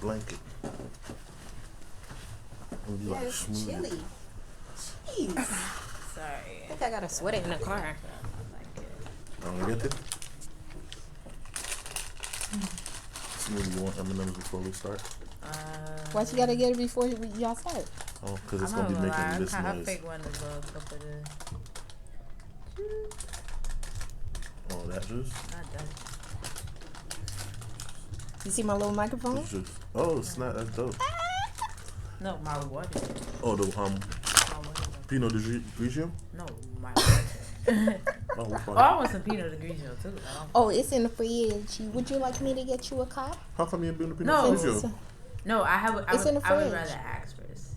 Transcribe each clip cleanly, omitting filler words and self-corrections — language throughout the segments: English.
blanket. Yeah, it's chilly. Jeez. Sorry. I think I got to sweat it in the car. I'm gonna get it. Smoothie, you want M&M's before we start? Why you gotta get it before y'all start? Oh, because it's gonna be making this I noise. picked one to go a couple of the. Oh, that juice? Not done. You see my little microphone? This juice. Oh, snap! That's dope. No, my water. Oh, the My water. Pinot Grigio? No, my water. Oh, Oh, I want some Pinot Grigio too. Oh, it's in the fridge. Would you like me to get you a cup? How come you ain't been to Pinot No. Grigio? No, I would in the rather fridge. ask first.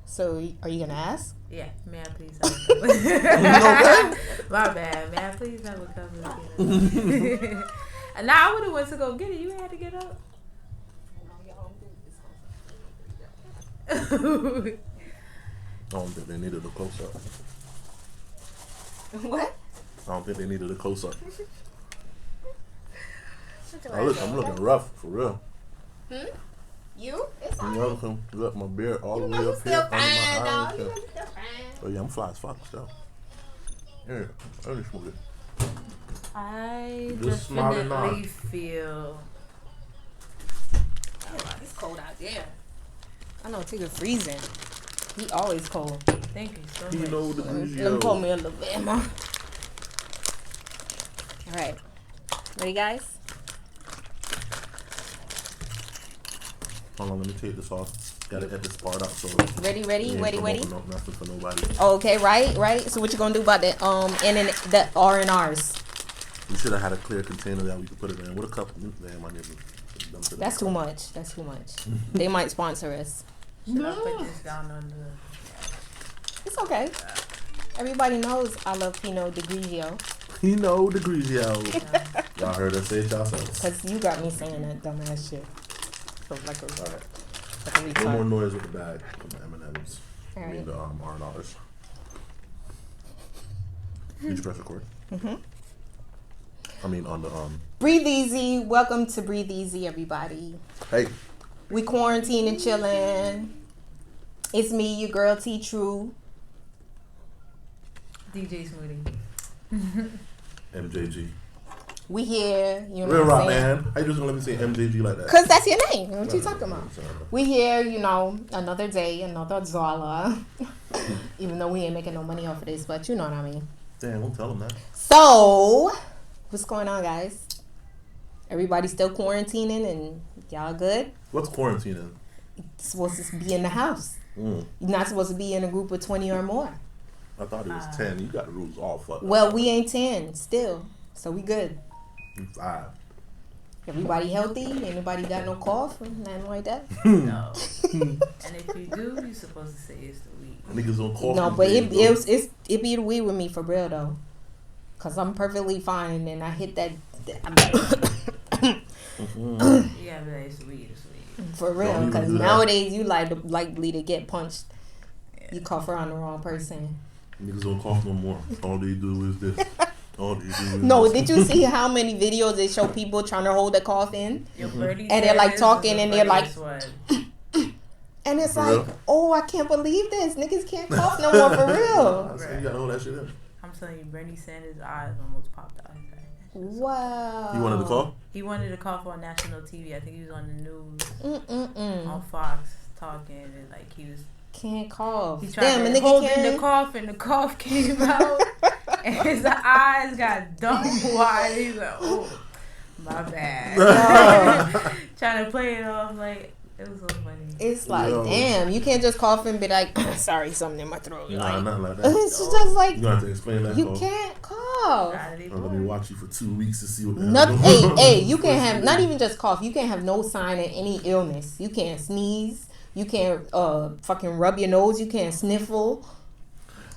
So, are you gonna ask? Yeah, may I please have a cup? My bad. May I please have a cup of Pinot? And now I would have went to go get it. You had to get up. I don't think they needed a close up. What? I don't think they needed a close up. I'm looking rough for real. You? It's You know, look, my beard all the way up here under my eyes. Oh yeah, I'm fly as fuck still. Yeah, I really smoke it. I Just smile and nod. definitely feel. It's cold out there. I know Tigger freezing. He always cold. Thank you so You much. know the Let me Grigio. pull me a little bit more. All right. Ready, guys? Hold on, let me take this off. Gotta edit this part out so. Ready? Nothing for nobody. Okay, right. So what you gonna do about the and then the R&Rs? We should have had a clear container that we could put it in with a cup. Damn, I need to dump it. That's too much. They might sponsor us. Should I put this down on the? It's okay. Everybody knows I love Pinot Grigio. Pinot Grigio. Y'all heard us say it yourselves. Cause you got me saying that dumbass shit. So like a, All right. like a No retard. more noise with the bag from the M&M's. I mean Alright. the R&Rs. Did you press record? I mean on the Breathe easy. Welcome to Breathe Easy, everybody. Hey. We quarantine and chilling. It's me, your girl T-tru. DJ Smoodie. MJG. We here. You know Real what rock I'm saying? man. How you just gonna let me say MJG like that? Cause that's your name. What you talking about? Sorry. We here, you know, another day, another Zala. Even though we ain't making no money off of this, but you know what I mean. Damn, don't tell them that. So, what's going on, guys? Everybody still quarantining and y'all good? What's quarantining? You're supposed to be in the house. Mm. You're not supposed to be in a group of 20 or more. I thought it was 10. You got the rules all fucked up. Well, we ain't 10 still, so we good. You 5. Everybody healthy? Anybody got no cough? Nothing like that? No. And if you do, you're supposed to say it's the weed. Niggas don't cough. No, these but days, it be the weed with me for real though. Cause I'm perfectly fine and I hit that Yeah, but it's weed. It's weed. for real. Don't even Cause do that. nowadays you likely to get punched. You cough around the wrong person. Niggas don't cough no more. All they do is this. All they do is No, this. did you see how many videos they show people trying to hold a cough in? Your birdie And they're, said like, this talking is the and they're, like, funniest one. And it's For like, real? oh, I can't believe this. Niggas can't cough no more for real. I said you gotta hold that shit in. I'm telling you, Bernie Sanders' eyes almost popped out. Wow. You wanted to call? He wanted to cough on national TV. I think he was on the news Mm-mm-mm. on Fox talking and like he was. Can't cough. He tried Damn, a to nigga hold in can't. the cough and the cough came out and his eyes got dumb wide. He's like, oh, my bad. Trying to play it off like it was so funny. It's like, Yo. damn, you can't just cough and be like, sorry, something in my throat. Nah, Like, nothing like that. it's just like, You gonna have to explain that. you though. can't cough. Not anymore. Let me watch you for 2 weeks to see what the hell Not, you doing. hey, you can't have, not even just cough, you can't have no sign of any illness. You can't sneeze. You can't fucking rub your nose. You can't sniffle.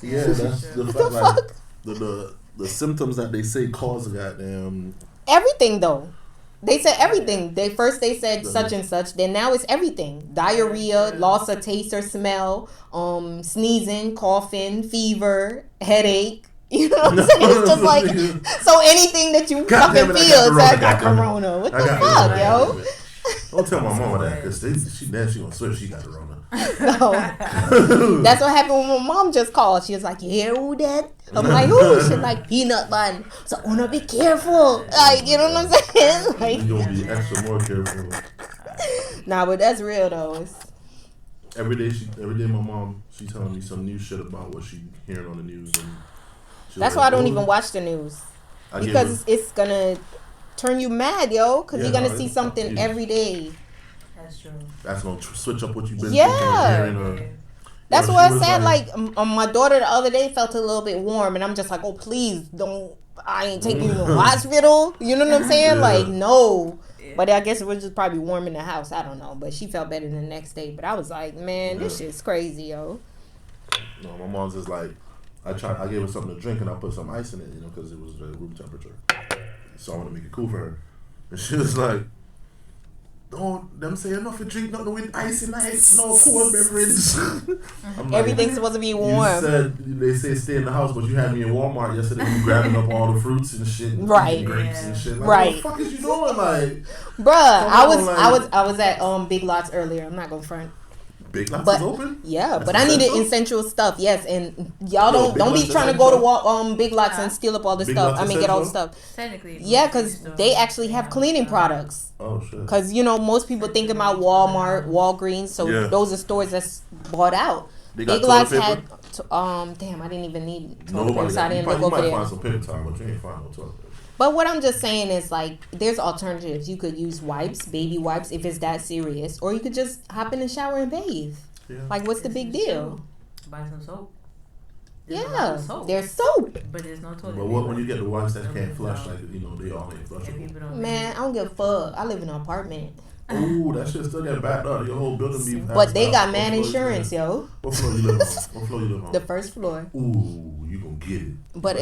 Yeah, that's the What fact. the Like, fuck? the symptoms that they say cause a goddamn. Everything though. They said everything. They said such and such. Then now it's everything. Diarrhea, loss of taste or smell, sneezing, coughing, fever, headache. You know what I'm saying? It's just like so anything that you God damn fucking it, I feel, got it's like I corona, got goddamn it. corona. What I the got fuck, corona, yo? goddamn it. Don't tell my mama that, because she gonna switch. She got the Rona. No. That's what happened when my mom just called. She was like, "You hear who that?" I'm like, "Who?" She's like, "Peanut bun." So, Una, be careful. Like, you know what I'm saying? Like, you gonna be extra more careful. Nah, but that's real though. Every day my mom, she telling me some new shit about what she hearing on the news. And that's why I don't even watch the news. Because it's gonna turn you mad, yo. Because you're gonna see something every day. That's true. That's gonna switch up what you've been thinking and hearing. That's what I said. Like my daughter the other day felt a little bit warm, and I'm just like, oh please don't. I ain't taking you to the hospital. You know what I'm saying? Like no. But I guess it was just probably warm in the house. I don't know. But she felt better the next day. But I was like, man, this shit's crazy, yo. No, my mom's just like, I gave her something to drink and I put some ice in it, because it was room temperature. So I want to make it cool for her. And she was like, don't them say enough to drink nothing with ice in it, no cold beverage. Everything's supposed to be warm. You said they say stay in the house, but you had me in Walmart yesterday. You grabbing up all the fruits and shit, right? Grapes and shit. Like, right? What the fuck is you doing, like? Bruh, I was at Big Lots earlier. I'm not gonna front. Big Lots is open? Yeah, but I needed essential stuff. Yes, and y'all don't be trying to go to Big Lots and steal up all the stuff. I mean, get all the stuff. Technically, yeah, because they actually have cleaning products. Oh shit. Because most people think about Walmart, Walgreens, so those are stores that's bought out. Big Lots had. Damn, I didn't even need toilet paper, so I didn't look over there. You might find some paper towel, but you ain't find no toilet paper. But what I'm just saying is, like, there's alternatives. You could use wipes, baby wipes, if it's that serious. Or you could just hop in the shower and bathe. Yeah. Like, what's the big deal? Buy some soap. There's soap. But there's no toilet paper. But when you get the wipes that can't flush, like, they all ain't flushable. Man, I don't give a fuck. I live in an apartment. Ooh, that shit still get backed up. Your whole building be But they got mad insurance, yo. What floor you live on? What floor you live on? The first floor. Ooh, you gonna get it. But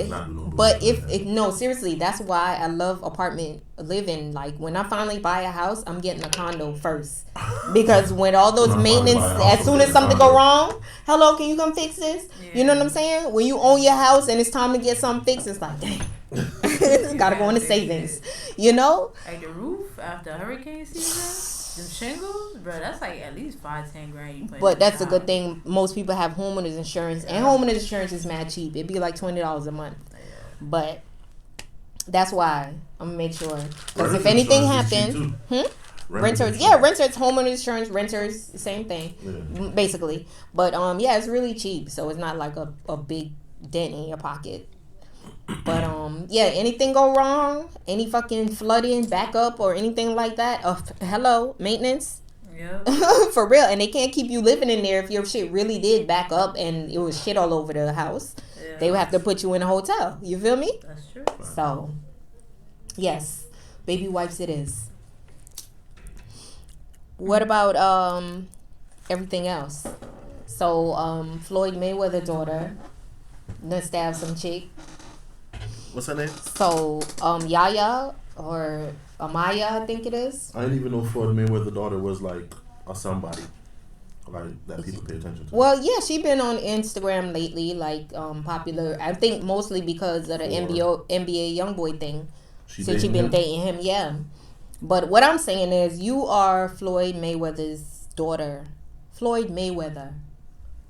no, seriously, that's why I love apartment living. Like, when I finally buy a house, I'm getting a condo first. Because when all those maintenance, as soon as something go wrong, hello, can you come fix this? Yeah. You know what I'm saying? When you own your house and it's time to get something fixed, it's like, dang. Gotta go into savings, Like the roof after hurricane season, them shingles, bro. That's like at least $5-10 grand you pay. But that's a good thing. Most people have homeowners insurance, and homeowners insurance is mad cheap. It'd be like $20 a month. Yeah. But that's why I'm gonna make sure, because if anything happens, renters, homeowners insurance, renters, same thing, basically. But it's really cheap, so it's not like a big dent in your pocket. But anything go wrong, any fucking flooding, backup, or anything like that, hello, maintenance. Yeah. For real. And they can't keep you living in there if your shit really did back up and it was shit all over the house. Yeah. They would have to put you in a hotel. You feel me? That's true. So, yes, baby wipes it is. What about everything else? So, Floyd Mayweather's daughter done stabbed some chick. What's her name? So, Yaya or Amaya, I think it is. I didn't even know Floyd Mayweather's daughter was like a somebody, like that people pay attention to. Well, yeah, she been on Instagram lately, like popular. I think mostly because of the NBA YoungBoy thing. She been dating him, yeah. But what I'm saying is, you are Floyd Mayweather's daughter. Floyd Mayweather.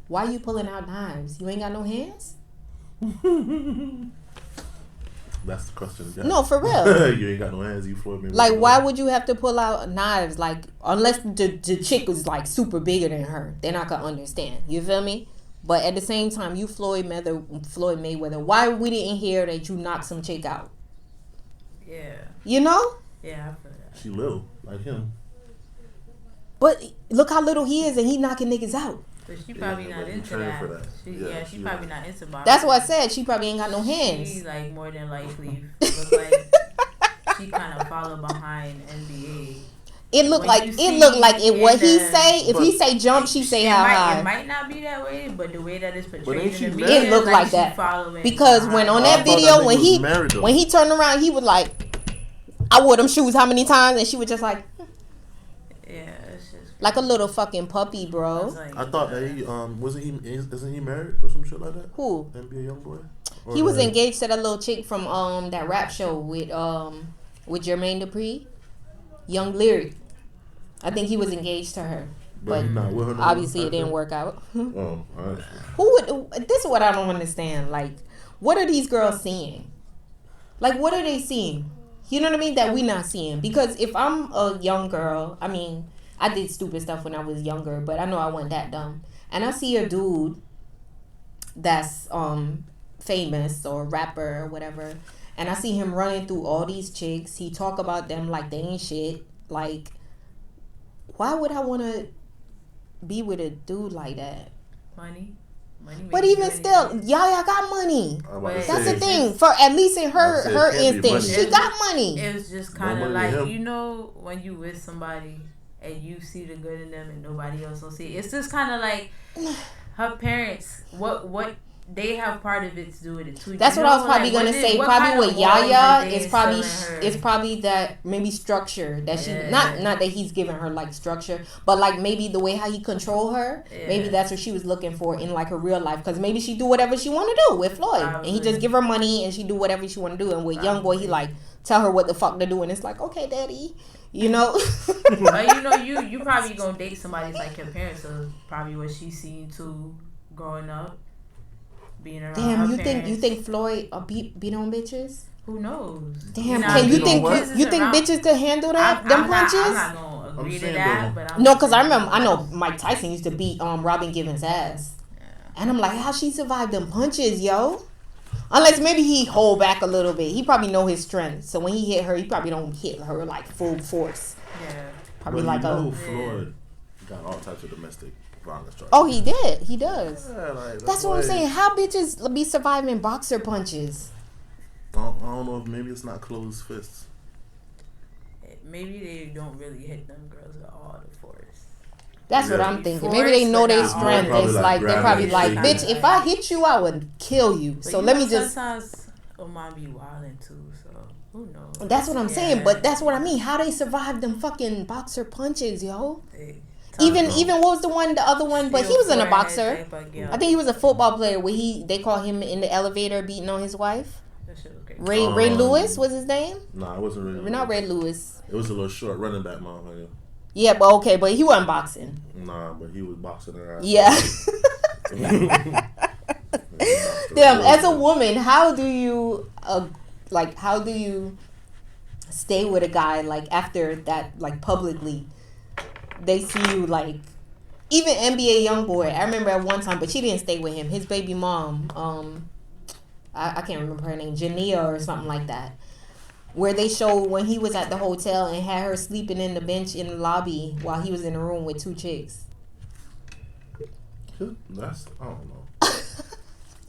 Why you pulling out knives? You ain't got no hands? That's the question. Yeah. No, for real. You ain't got no hands. You Floyd Mayweather. Like, why would you have to pull out knives? Like, unless the chick was like super bigger than her, then I could understand. You feel me? But at the same time, you Floyd Mayweather. Why we didn't hear that you knocked some chick out? Yeah. You know? Yeah, I feel that. She little like him. But look how little he is, and he knocking niggas out. But she probably not into that. She probably not into boxing. That's what I said. She probably ain't got no hands. She's like more than likely look like she kind of follow behind NBA. It looked like what he say. If he say jump, she say how high. It might not be that way, but the way that it's portrayed in the media, it looked like that. Because when on that video, when he turned around, he was like, "I wore them shoes how many times?" And she was just like, "Yeah, it's just like a little fucking puppy, bro." I thought that he isn't he married or some shit like that? Who? NBA YoungBoy. He was engaged to that little chick from that rap show with Jermaine Dupri, Young Lyric. I think he was engaged to her. But not with her obviously it didn't work out. Oh, all right. Who would? This is what I don't understand. Like, what are these girls seeing? Like, what are they seeing? You know what I mean? That we not seeing. Because if I'm a young girl, I mean, I did stupid stuff when I was younger, but I know I wasn't that dumb. And I see a dude that's famous or rapper or whatever, and I see him running through all these chicks. He talk about them like they ain't shit. Like, why would I want to be with a dude like that? Money. But even still, Yaya got money. That's the thing. For at least in her instinct, she got money. It was just kind of like, you know, when you with somebody and you see the good in them and nobody else will see it. It's just kind of like her parents. What they have part of it to do with it too. That's what I was probably gonna say. Probably with Yaya, it's probably that maybe structure that she not that he's giving her like structure, but like maybe the way how he control her. Yeah. Maybe that's what she was looking for in like her real life, because maybe she do whatever she want to do with Floyd, and he just give her money and she do whatever she want to do. And with Young Boy, he like tell her what the fuck to do, and it's like, okay, daddy. You know, but you know, you probably gonna date somebody like your parents, so probably what she's seen too growing up. Being around damn, parents. you think Floyd beat on bitches? Who knows? Damn, can you think bitches could handle that? Them punches? I'm not gonna agree to that, but no, because I know Mike Tyson used to beat Robin Givens' ass, and I'm like, how she survived them punches, yo? Unless maybe he hold back a little bit. He probably know his strength, so when he hit her, he probably don't hit her like full force. Yeah, probably like Floyd got all types of domestic. Oh, he did. He does. Yeah, that's what I'm saying. How bitches be surviving boxer punches? I don't know if maybe it's not closed fists. Maybe they don't really hit them girls with all the force. That's what I'm thinking. Maybe they know their strength. It's like they're probably like, bitch, if I hit you, I would kill you. So let me just. Sometimes Omar be wilding too. So who knows? That's what I'm saying. But that's what I mean. How they survive them fucking boxer punches, yo? Even what was the other one? But he wasn't a boxer. I think he was a football player. Where they call him in the elevator beating on his wife. Ray Lewis was his name. Nah, it wasn't Ray Lewis. Not Ray Lewis. It was a little short running back motherfucker. Yeah, but he wasn't boxing. Nah, but he was boxing her ass. Yeah. Damn, as a woman, how do you stay with a guy like after that, like publicly? They see you like, even NBA YoungBoy. I remember at one time, but she didn't stay with him. His baby mom, I can't remember her name, Jania or something like that. Where they showed when he was at the hotel and had her sleeping in the bench in the lobby while he was in the room with two chicks. I don't know.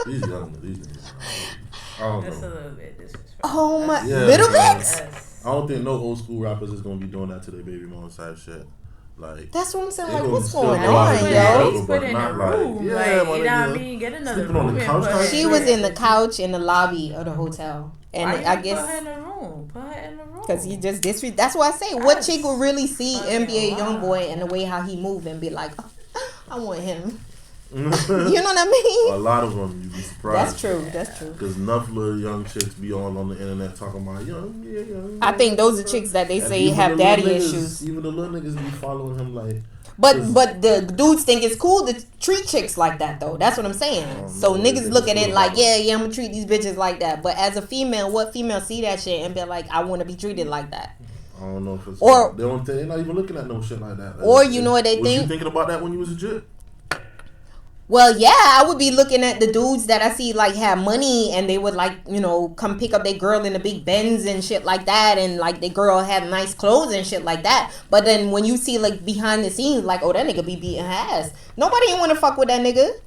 These niggas. I don't know. That's a little bit disrespectful. Oh my, little bit. I don't think no old school rappers is gonna be doing that to their baby mom type shit. Like, that's what I'm saying. Like, what's going on, yo? He's put in a room. You know what I mean? Get another room. She was in the couch in the lobby of the hotel, and I guess put her in the room. Because he just disrespect. That's why I say, what chick will really see NBA YoungBoy and the way how he move and be like, oh, I want him. You know what I mean? A lot of them, you'd be surprised. That's true. Because enough little young chicks be on the internet talking about, I think those are chicks that they say have daddy issues. Even the little niggas be following him like. But the dudes think it's cool to treat chicks like that, though. That's what I'm saying. So niggas look at it like, yeah, I'm gonna treat these bitches like that. But as a female, what female see that shit and be like, I want to be treated like that? I don't know if it's or they're not even looking at no shit like that. Or you know what they think? Was you thinking about that when you was a jit? Well, yeah, I would be looking at the dudes that I see like have money and they would like, come pick up their girl in the big Benz and shit like that, and like the girl have nice clothes and shit like that. But then when you see like behind the scenes, like, oh, that nigga be beating her ass. Nobody ain't want to fuck with that nigga.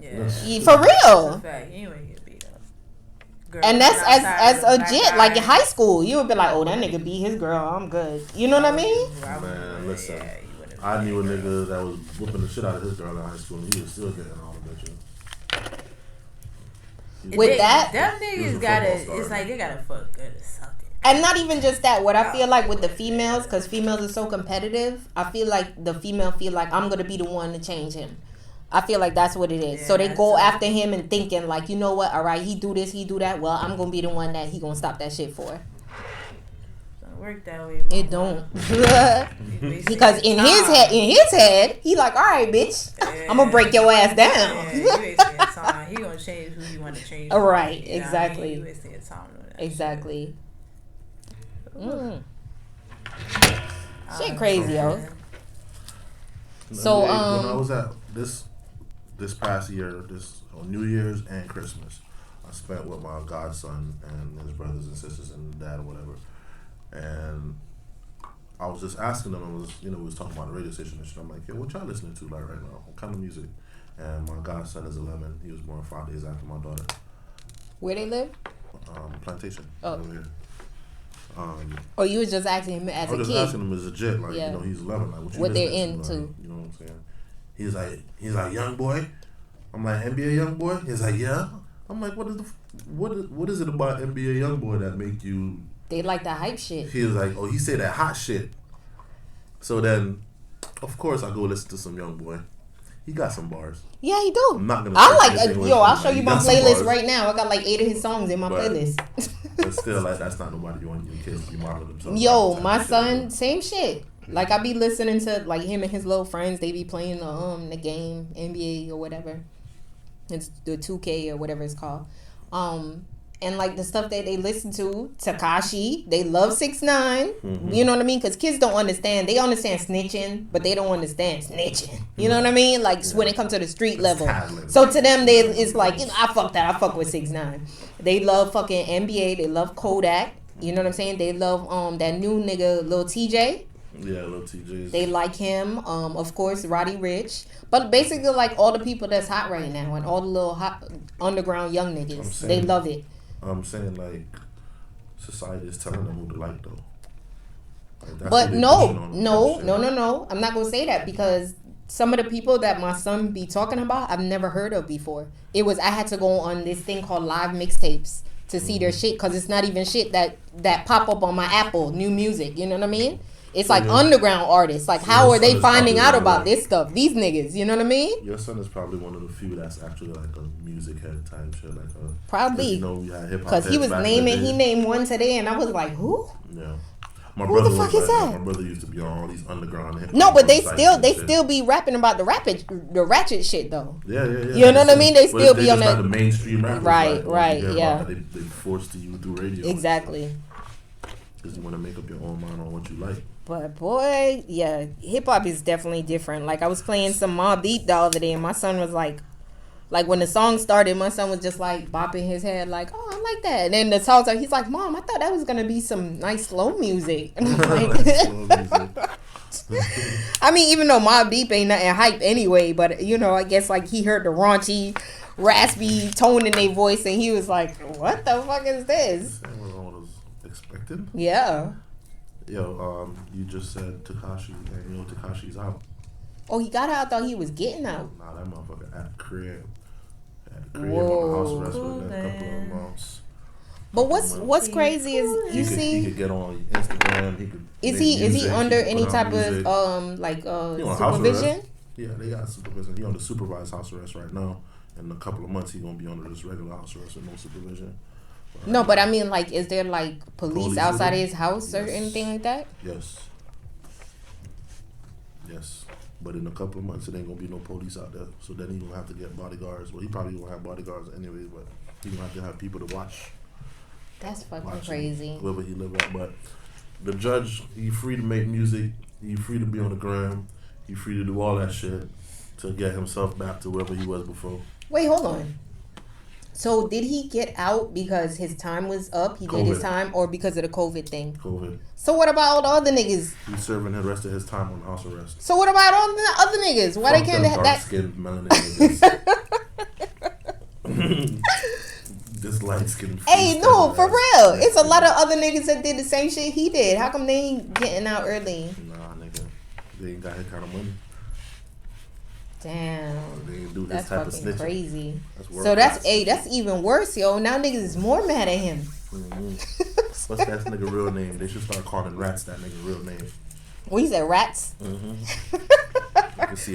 Yeah, for real. Get beat up. And that's as a jit, like in high school, you would be like, oh, that nigga beat his girl, I'm good. You know what I mean? Man, listen. I knew a nigga that was whooping the shit out of his girl in high school, and he was still getting all the bitches. With that, them niggas it's like they gotta fuck good or something. And not even just that. What I feel like with the females, because females are so competitive, I feel like the female feel like I'm gonna be the one to change him. I feel like that's what it is. Yeah, so they go after him and thinking like, you know what? All right, he do this, he do that. Well, I'm gonna be the one that he gonna stop that shit for. work that way. It don't. Because in his head, he like, all right, bitch, I'm gonna break your ass down. Yeah, you wasting your time. He gonna change who you want to change. Right, exactly. You wasting your time on that. Exactly. Shit crazy, yo. So when I was at this past year, on New Year's and Christmas, I spent with my godson and his brothers and sisters and dad or whatever, and I was just asking them. We was talking about the radio station and shit. I'm like, yo, what y'all listening to like right now? What kind of music? And my godson is 11. He was born 5 days after my daughter. Where they live? Plantation. Oh. Over here. You was just asking him as a kid? I was just asking him as a legit, like, he's 11. Like, what they're into? into. Like, you know what I'm saying? He's like, young boy. I'm like, NBA young boy? He's like, yeah. I'm like, what is it about NBA young boy that make you? They like the hype shit. He was like, oh, he say that hot shit. So then, of course, I go listen to some young boy. He got some bars. Yeah, he do. I'm not gonna. I'll show you my playlist right now. I got like 8 of his songs in my playlist. But still, like, that's not nobody you want your kids to be modeling themselves. Yo, my son, same shit. Like, I be listening to like him and his little friends. They be playing the game, NBA or whatever. It's the 2K or whatever it's called. And like the stuff that they listen to, Tekashi, they love 6ix9ine. Mm-hmm. You know what I mean? Because kids don't understand. They understand snitching, but they don't understand snitching. You know what I mean? Like when it comes to the street level. So to them, it's like, I fuck that. I fuck with 6ix9ine. They love fucking NBA. They love Kodak. You know what I'm saying? They love that new nigga, Lil TJ. Yeah, Lil TJ. They like him. Of course, Roddy Ricch. But basically, like all the people that's hot right now and all the little hot underground young niggas, they love it. I'm saying, like, society is telling them who to like, though. Like, but no. I'm not going to say that because some of the people that my son be talking about, I've never heard of before. I had to go on this thing called live mixtapes to see their shit because it's not even shit that pop up on my Apple, new music. You know what I mean? It's like underground artists. Like, how are they finding out about this stuff? These niggas, you know what I mean? Your son is probably one of the few that's actually like a music head type shit. Like probably. Because he was naming, he named one today, and I was like, who? Yeah. Who the fuck is that? My brother used to be on all these underground hip hop. No, but they still be rapping about the Ratchet shit though. Yeah. You know what I mean? They still be on that. The mainstream rappers. Right, yeah. They forced to you through radio. Exactly. Because you want to make up your own mind on what you like. But boy, yeah, hip hop is definitely different. Like I was playing some Mobb Deep the other day, and my son was like when the song started, my son was just like bopping his head, like, oh, I like that. And then the song started, he's like, Mom, I thought that was gonna be some nice slow music. And I'm like, I mean, even though Mobb Deep ain't nothing hype anyway, but I guess like he heard the raunchy, raspy tone in their voice, and he was like, what the fuck is this? That was all I was expecting. Yeah. Yo, you just said Tekashi, and Tekashi's out. Oh, he got out? I thought he was getting out. Nah, that motherfucker at the crib. On the house arrest for a couple of months. But what's crazy is he could get on Instagram. Is he under any type of supervision? Yeah, they got supervision. He on the supervised house arrest right now. In a couple of months, he gonna be under this regular house arrest with no supervision. No, but I mean, like, is there like police outside of his house or anything like that? Yes. But in a couple of months, it ain't gonna be no police out there. So then he gonna have to get bodyguards. Well, he probably gonna have bodyguards anyways, but he gonna have to have people to watch. That's fucking crazy. Wherever he live at, but the judge, he free to make music. He free to be on the gram. He free to do all that shit to get himself back to wherever he was before. Wait, hold on. So did he get out because his time was up? He did his time, or because of the COVID thing? COVID. So what about all the other niggas? He's serving the rest of his time on house arrest. So what about all the other niggas? Why they can't have that? Dark-skinned melanin niggas. This light-skinned. Hey, no, for real. It's a lot of other niggas that did the same shit he did. How come they ain't getting out early? Nah, nigga. They ain't got his kind of money. Damn, they ain't do that's type fucking of crazy. So that's even worse, yo. Now niggas is more mad at him. Mm-hmm. What's that nigga real name? They should start calling rats that nigga real name. Well, he said rats. Mm-hmm.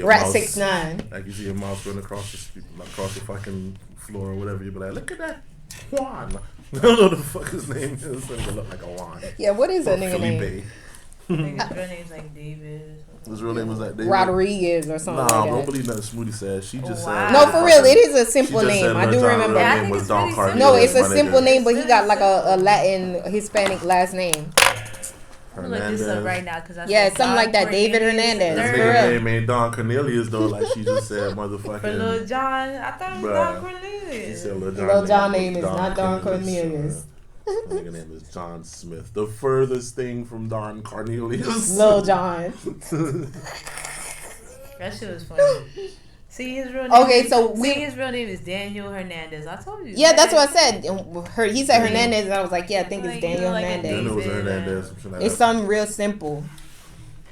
Rat 6ix9ine. Like you see a mouse running across the fucking floor or whatever. You be like, look at that Juan. I don't know what the fuck his name is. It look like a wine. Yeah, what is that nigga name? His real name's like David. His real name was like David Rodriguez or something. Nah, like don't that. believe nothing Smoodie said. She just said. No, for real, it is a simple name. I do remember. I think it's really simple. No, it's a simple name, but he got like a Latin Hispanic last name. I'm gonna look this up right now because something like that. David Hernandez. This nigga name ain't Don Cornelius though, like she just said, motherfucking. For Lil John, I thought it was Don Cornelius. He said Lil John name is not Don Cornelius. My nigga name is John Smith. The furthest thing from Don Cornelius. Lil John. That shit was funny. See his real name. Okay, so his real name is Daniel Hernandez. I told you. Yeah, that's what I said. He said Hernandez, and I was like, yeah, I think it's Daniel Hernandez. Daniel was Hernandez. It's something real simple,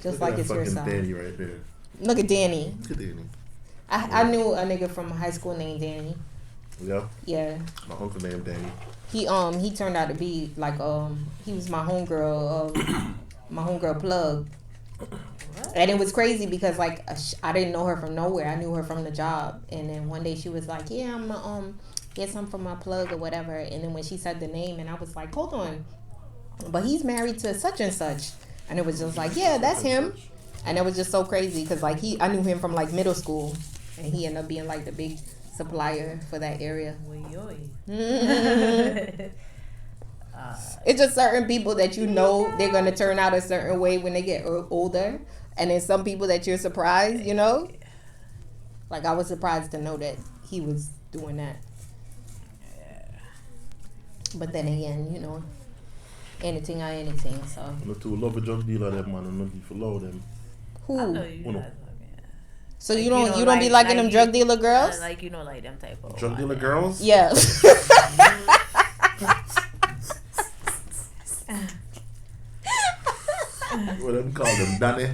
just like it's your son. Danny right there. Look at Danny. Look at Danny. I knew a nigga from high school named Danny. Yeah. Yeah. My uncle named Danny. He turned out to be like he was my homegirl plug. And it was crazy because like I didn't know her from nowhere. I knew her from the job, and then one day she was like, "Yeah, I'm get some from my plug or whatever." And then when she said the name, and I was like, "Hold on, but he's married to such and such," and it was just like, "Yeah, that's him." And it was just so crazy because like I knew him from like middle school, and he ended up being like the big supplier for that area. It's just certain people that you know they're gonna turn out a certain way when they get older, and then some people that you're surprised, you know. Like I was surprised to know that he was doing that. But then again, you know, anything. So. Look to love a drug dealer, that man, and looking for low them. Who? So like, you don't be liking them drug dealer girls? Like like them type of drug dealer girls? Yeah. What them call them, Danny?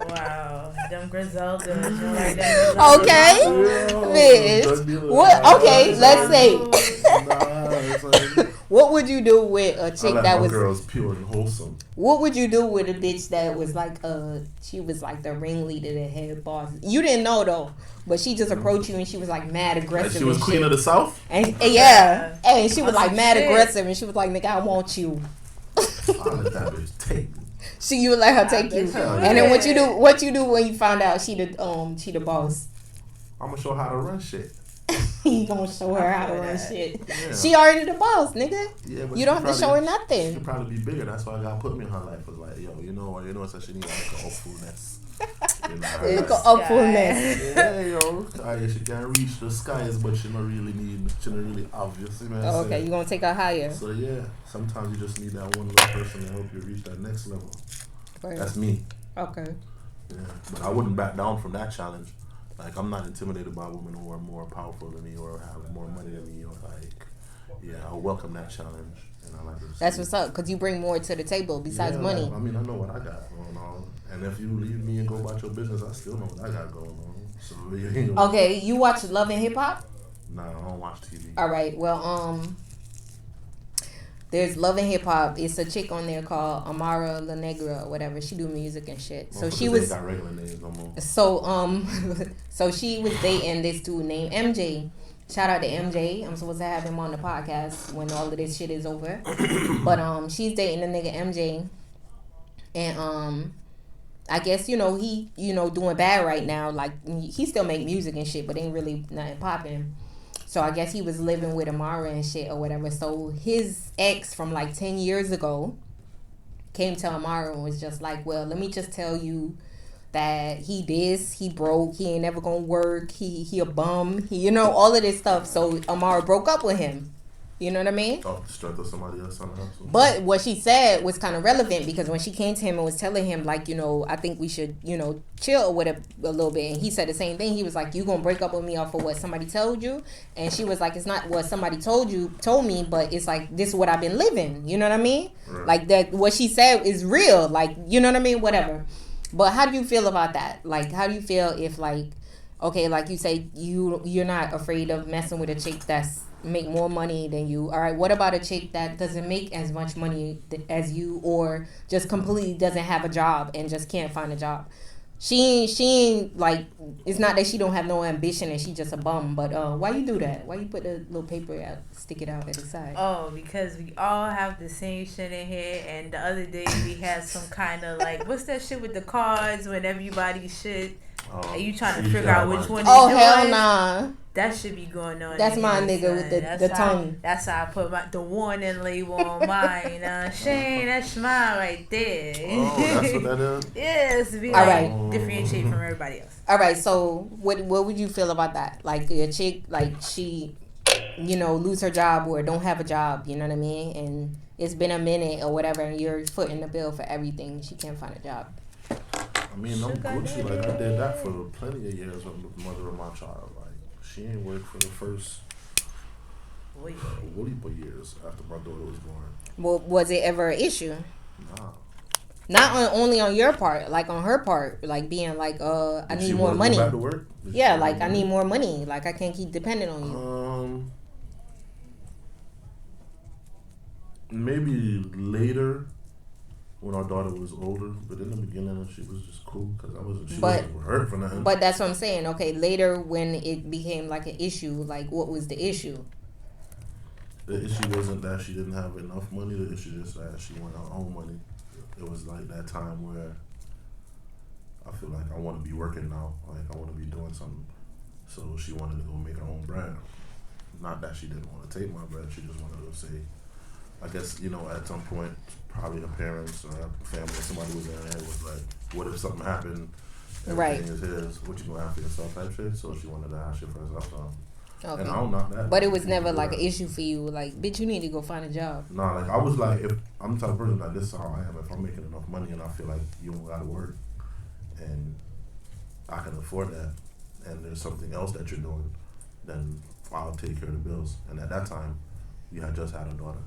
Wow, them Griselda. Like them okay, bitch. What? Okay, let's say. What would you do with a chick that was girls pure and wholesome? What would you do with a bitch that was like she was like the ringleader, the head boss? You didn't know though, but she just approached you and she was like mad aggressive. Like she was queen of the South. And yeah, and she was like mad aggressive and she was like, "Nigga, I want you." I'll let that bitch take me. You would let her take you, and then what you do when you find out she the boss? I'm gonna show her how to run shit. You gonna show her how to run shit? Yeah. She already the boss, nigga. Yeah, but you don't have to show her nothing. She could probably be bigger. That's why God put me in her life. Was like, yo, you know what she need, like an hopefulness. Look at hopefulness. Yeah, yo, she can reach the skies, but she not really obvious. You know what I'm okay, you gonna take her higher. So yeah, sometimes you just need that one little person to help you reach that next level. Right. That's me. Okay. Yeah, but I wouldn't back down from that challenge. Like, I'm not intimidated by women who are more powerful than me or have more money than me. Or like, yeah, I'll welcome that challenge. And I like to That's what's up, because you bring more to the table besides money. Like, I mean, I know what I got going on. And if you leave me and go about your business, I still know what I got going on. So, okay, you watch Love and Hip Hop? Nah, I don't watch TV. All right, well, there's Love and Hip Hop. It's a chick on there called Amara La Negra or whatever. She do music and shit. So she was got regular names no more. So she was dating this dude named MJ. Shout out to MJ. I'm supposed to have him on the podcast when all of this shit is over. But she's dating the nigga MJ, and I guess he doing bad right now. Like he still make music and shit, but ain't really nothing popping. So I guess he was living with Amara and shit or whatever. So his ex from like 10 years ago came to Amara and was just like, well, let me just tell you that he broke, he ain't never gonna work, he a bum, all of this stuff. So Amara broke up with him. You know what I mean? Off the strength of somebody else. But what she said was kind of relevant because when she came to him and was telling him, like, I think we should, chill with it a little bit. And he said the same thing. He was like, you gonna break up with me off of what somebody told you? And she was like, it's not what somebody told me, but it's like, this is what I've been living. You know what I mean? Right. Like that, what she said is real. Like, you know what I mean? Whatever. But how do you feel about that? Like, how do you feel if, like, okay, like you say, you're not afraid of messing with a chick that's make more money than you. All right, what about a chick that doesn't make as much money as you, or just completely doesn't have a job and just can't find a job? She ain't like, it's not that she don't have no ambition and she just a bum, but why you do that? Why you put the little paper out, stick it out at the side? Oh, because we all have the same shit in here, and the other day we had some kind of like, what's that shit with the cards when everybody shit, and you trying to figure out which one. Oh hell nah. That should be going on. That's my nigga with the tongue. That's how I put the warning label on mine. Shane, that's mine right there. Oh, that's what that is? Yes, be all like, right. Differentiate from everybody else. All right, so what would you feel about that? Like a chick, like she, lose her job or don't have a job, you know what I mean? And it's been a minute or whatever, and you're footing the bill for everything. She can't find a job. I mean, I'm Gucci. Like, I did that for plenty of years with the mother of my child. Like, she ain't worked for the first years after my daughter was born. Well, was it ever an issue? Nah. Not only on your part, like on her part, like being like, I need more money. Go back to work? Yeah, like I need more money. Like I can't keep depending on you. Maybe later when our daughter was older, but in the beginning she was just cool because she wasn't hurt for nothing. But that's what I'm saying. Okay, later when it became like an issue, like what was the issue? The issue wasn't that she didn't have enough money. The issue is that she wanted her own money. It was like that time where I feel like I want to be working now. Like I want to be doing something. So she wanted to go make her own bread. Not that she didn't want to take my bread. She just wanted to say, I guess, at some point, probably her parents or her family or somebody was in her head was like, what if something happened? Everything is his. What you going to have for yourself type shit? So she wanted to have shit for herself. Okay. And I don't knock that. But it was never like an issue for you. Like, bitch, you need to go find a job. Nah, like I was like, if I'm the type of person like this is how I am. If I'm making enough money and I feel like you don't gotta work and I can afford that and there's something else that you're doing, then I'll take care of the bills. And at that time, we had just had a daughter.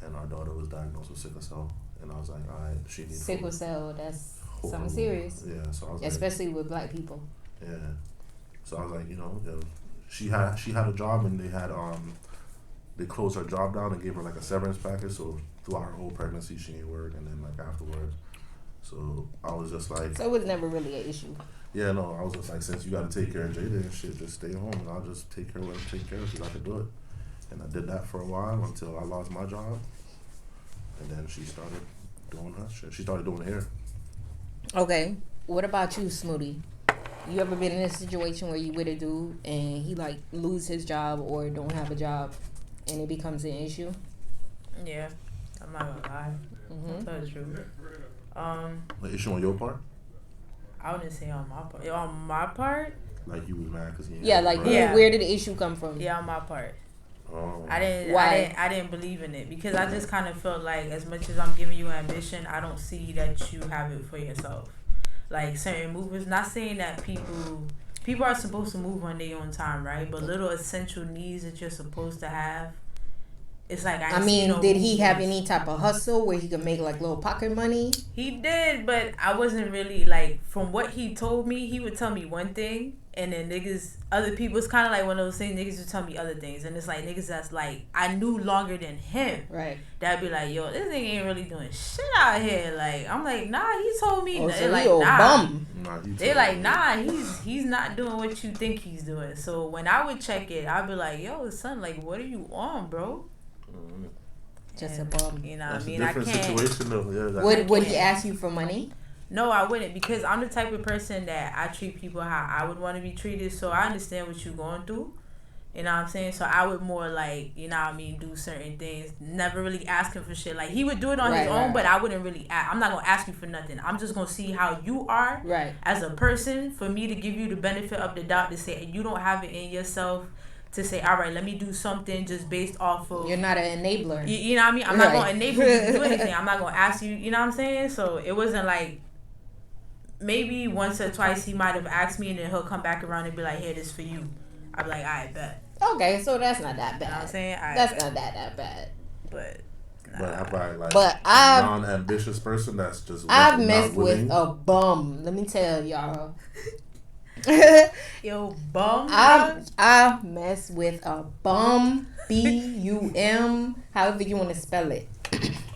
And our daughter was diagnosed with sickle cell. And I was like, all right, she needs sickle cell, that's something serious. Yeah, so I was especially with black people. Yeah. So I was like, she had a job and they closed her job down and gave her like a severance package. So throughout her whole pregnancy, she didn't work, and then like afterwards. So I was just like. So it was never really an issue. Yeah, no, I was just like, since you got to take care of Jada and shit, just stay home and I'll just take care of what I take care of because I could do it. And I did that for a while until I lost my job, and then she started doing her shit. She started doing hair. Okay, what about you, Smoodie? You ever been in a situation where you with a dude and he like lose his job or don't have a job and it becomes an issue? Yeah, I'm not gonna lie. I'll tell the truth. An issue on your part? I wouldn't say on my part. On my part? Like you was mad because he. Yeah, like where did the issue come from? Yeah, on my part. Oh. I didn't. Why? I didn't believe in it because I just kind of felt like as much as I'm giving you ambition, I don't see that you have it for yourself. Like certain movers, not saying that people are supposed to move on their own time, right? But little essential needs that you're supposed to have, it's like I mean, did he have any type of hustle where he could make like little pocket money? He did, but I wasn't really like, from what he told me, he would tell me one thing, and then other people, it's kind of like one of those things, niggas would tell me other things, and it's like niggas that's like, I knew longer than him. Right. That'd be like, yo, this nigga ain't really doing shit out here. Like, I'm like, nah, he told me. Oh, They're so like, he nah. bum. They're like, nah, he's not doing what you think he's doing. So when I would check it, I'd be like, yo, son, like, what are you on, bro? Just a bum. You know That's what I mean? a different situation though. Yeah, would he ask you for money? No, I wouldn't, because I'm the type of person that I treat people how I would want to be treated. So I understand what you're going through. You know what I'm saying? So I would more like, you know what I mean, do certain things. Never really ask him for shit. Like, he would do it on his own, but I wouldn't really ask. I'm not going to ask you for nothing. I'm just going to see how you are as a person, for me to give you the benefit of the doubt to say you don't have it in yourself to say, all right, let me do something just based off of... You're not an enabler. You know what I mean? I'm not going to enable you to do anything. I'm not going to ask you, you know what I'm saying? So it wasn't like... Maybe once or twice he might have asked me, and then he'll come back around and be like, here, this for you. I'd be like, all right, bet. Okay, so that's not that bad. You know what I'm saying? That's not that bad. But... Nah. But I'm probably like a non-ambitious person that's just... I've messed with a bum. Let me tell y'all. Yo, bum. I mess with a bum. B-U-M. However you want to spell it.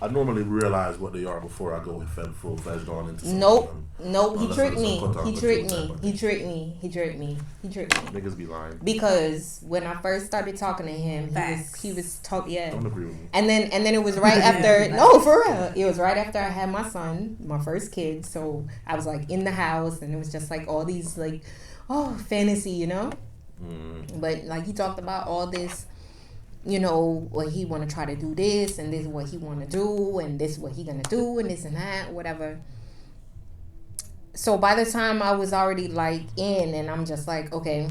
I normally realize what they are before I go full fledged on into something. Nope. He tricked me. He tricked me. Niggas be lying. Because when I first started talking to him, he was talking. Yeah. Don't agree with me. And then it was right after. No, for real. It was right after I had my son, my first kid. So I was like in the house, and it was just like all these like, fantasy, you know. But like he talked about all this. You know, what he want to try to do this, and this is what he want to do, and this is what he gonna do, and this and that, whatever. So by the time I was already like in, and I'm just like, okay.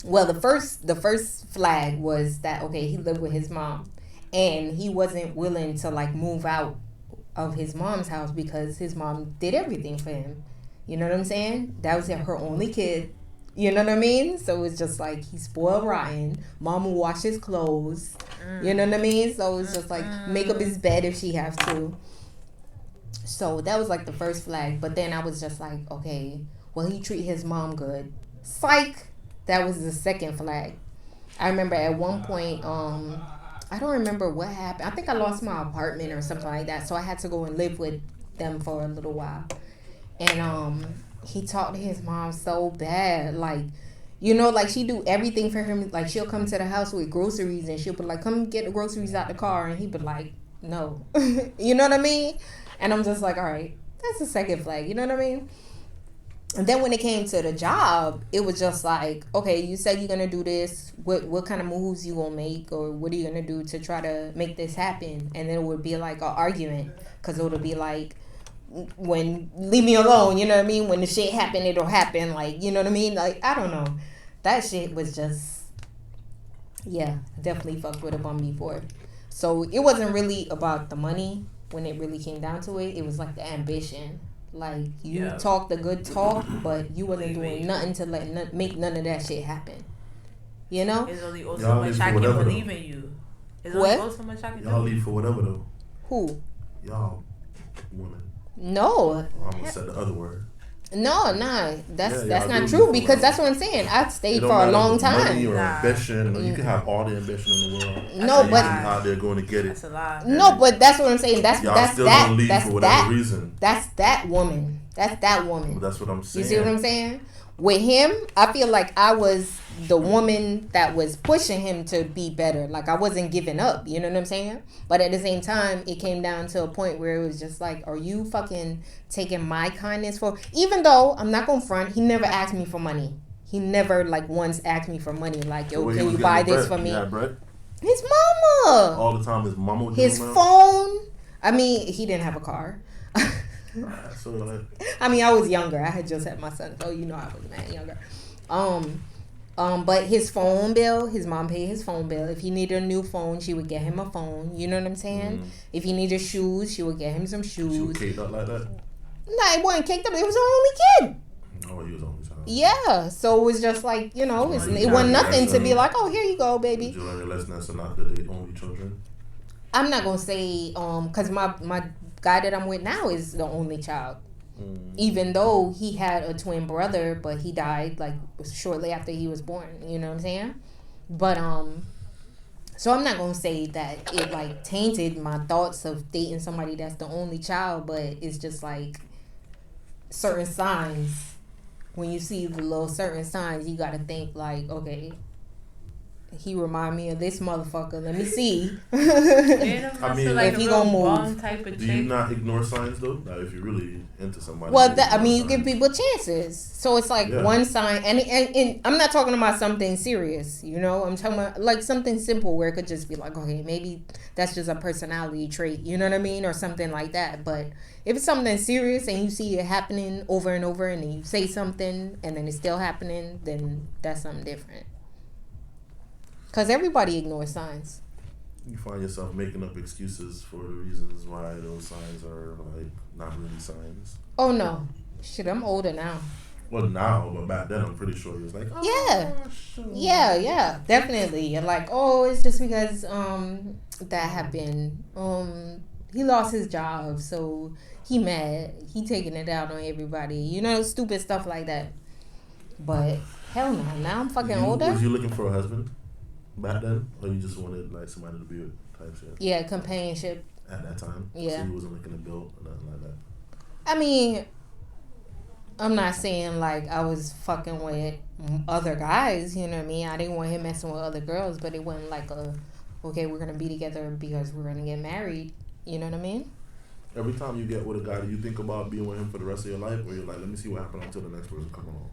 Well, the first flag was that okay, he lived with his mom, and he wasn't willing to like move out of his mom's house because his mom did everything for him. You know what I'm saying? That was her only kid. You know what I mean? So it's just like he's spoiled rotten. Mom will wash his clothes. You know what I mean? So it's just like make up his bed if she has to. So that was like the first flag. But then I was just like, okay, well, he treat his mom good. Psych. That was the second flag. I remember at one point, I don't remember what happened. I think I lost my apartment or something like that. So I had to go and live with them for a little while. And he talked to his mom so bad, like, you know, like she do everything for him. Like she'll come to the house with groceries and she'll be like, come get the groceries out the car, and he'd be like, no. You know what I mean? And I'm just like, all right, that's the second flag. You know what I mean? And then when it came to the job, it was just like, okay, you said you're gonna do this. What kind of moves you gonna make, or what are you gonna do to try to make this happen? And then it would be like an argument, because it would be like, when leave me alone, you know what I mean? When the shit happen, it'll happen. Like, you know what I mean? Like, I don't know. That shit was just, yeah, definitely fucked with a bum before. So it wasn't really about the money when it really came down to it. It was like the ambition. Like, you talk the good talk, but you wasn't doing nothing to make none of that shit happen. You know? It's only so much I can believe in you. It's only so much I can do. Y'all leave for whatever though. Who? Y'all women. No. I almost said the other word. No, nah. That's not true, because that's what I'm saying. I stayed for a long time. Money or ambition. You can have all the ambition in the world. No, but out there going to get it. That's a lie. No, but that's what I'm saying. That's still that. Gonna leave That's for whatever that. Reason. That's that woman. That's that woman. Well, that's what I'm saying. You see what I'm saying? With him, I feel like I was the woman that was pushing him to be better. Like, I wasn't giving up. You know what I'm saying? But at the same time, it came down to a point where it was just like, are you fucking taking my kindness for... Even though, I'm not going to front, he never asked me for money. He never, like, once asked me for money. Like, yo, can you buy this for me? Yeah, bread? His mama. All the time, his mama would his phone. I mean, he didn't have a car. I mean, I was younger. I had just had my son, so you know I was mad younger. But his phone bill, his mom paid his phone bill. If he needed a new phone, she would get him a phone. You know what I'm saying? If he needed shoes, she would get him some shoes. She was caked up like that? No, it wasn't caked up. It was her only kid. Oh, he was only child. Yeah, so it was just like, you know, it wasn't nothing to be like, oh, here you go, baby. Did you learn your lesson that's not the only children? I'm not gonna say because my guy that I'm with now is the only child. Even though he had a twin brother, but he died like shortly after he was born. You know what I'm saying? But so I'm not gonna say that it like tainted my thoughts of dating somebody that's the only child, but it's just like certain signs. When you see the little certain signs, you gotta think like, okay, he remind me of this motherfucker. Let me see. I mean, like if he gonna move. Type of do you not ignore signs though? Like if you're really into somebody. Well, you give people chances. So it's like one sign, and I'm not talking about something serious. You know, I'm talking about like something simple where it could just be like, okay, maybe that's just a personality trait. You know what I mean, or something like that. But if it's something serious and you see it happening over and over, and then you say something and then it's still happening, then that's something different. Because everybody ignores signs. You find yourself making up excuses for the reasons why those signs are like not really signs. Oh no, shit! I'm older now. Well, now, but back then, I'm pretty sure he was like, oh, yeah, yeah, definitely. Like, oh, it's just because that happened. He lost his job, so he mad. He taking it out on everybody. You know, stupid stuff like that. But hell no, now I'm fucking older. Was you looking for a husband back then, or you just wanted like somebody to be with type shit? Yeah, companionship. at that time. Yeah. So you wasn't looking to build or nothing like that. I mean, I'm not saying like I was fucking with other guys, you know what I mean? I didn't want him messing with other girls, but it wasn't like okay, we're going to be together because we're going to get married. You know what I mean? Every time you get with a guy, do you think about being with him for the rest of your life? Or you're like, let me see what happens until the next person come along?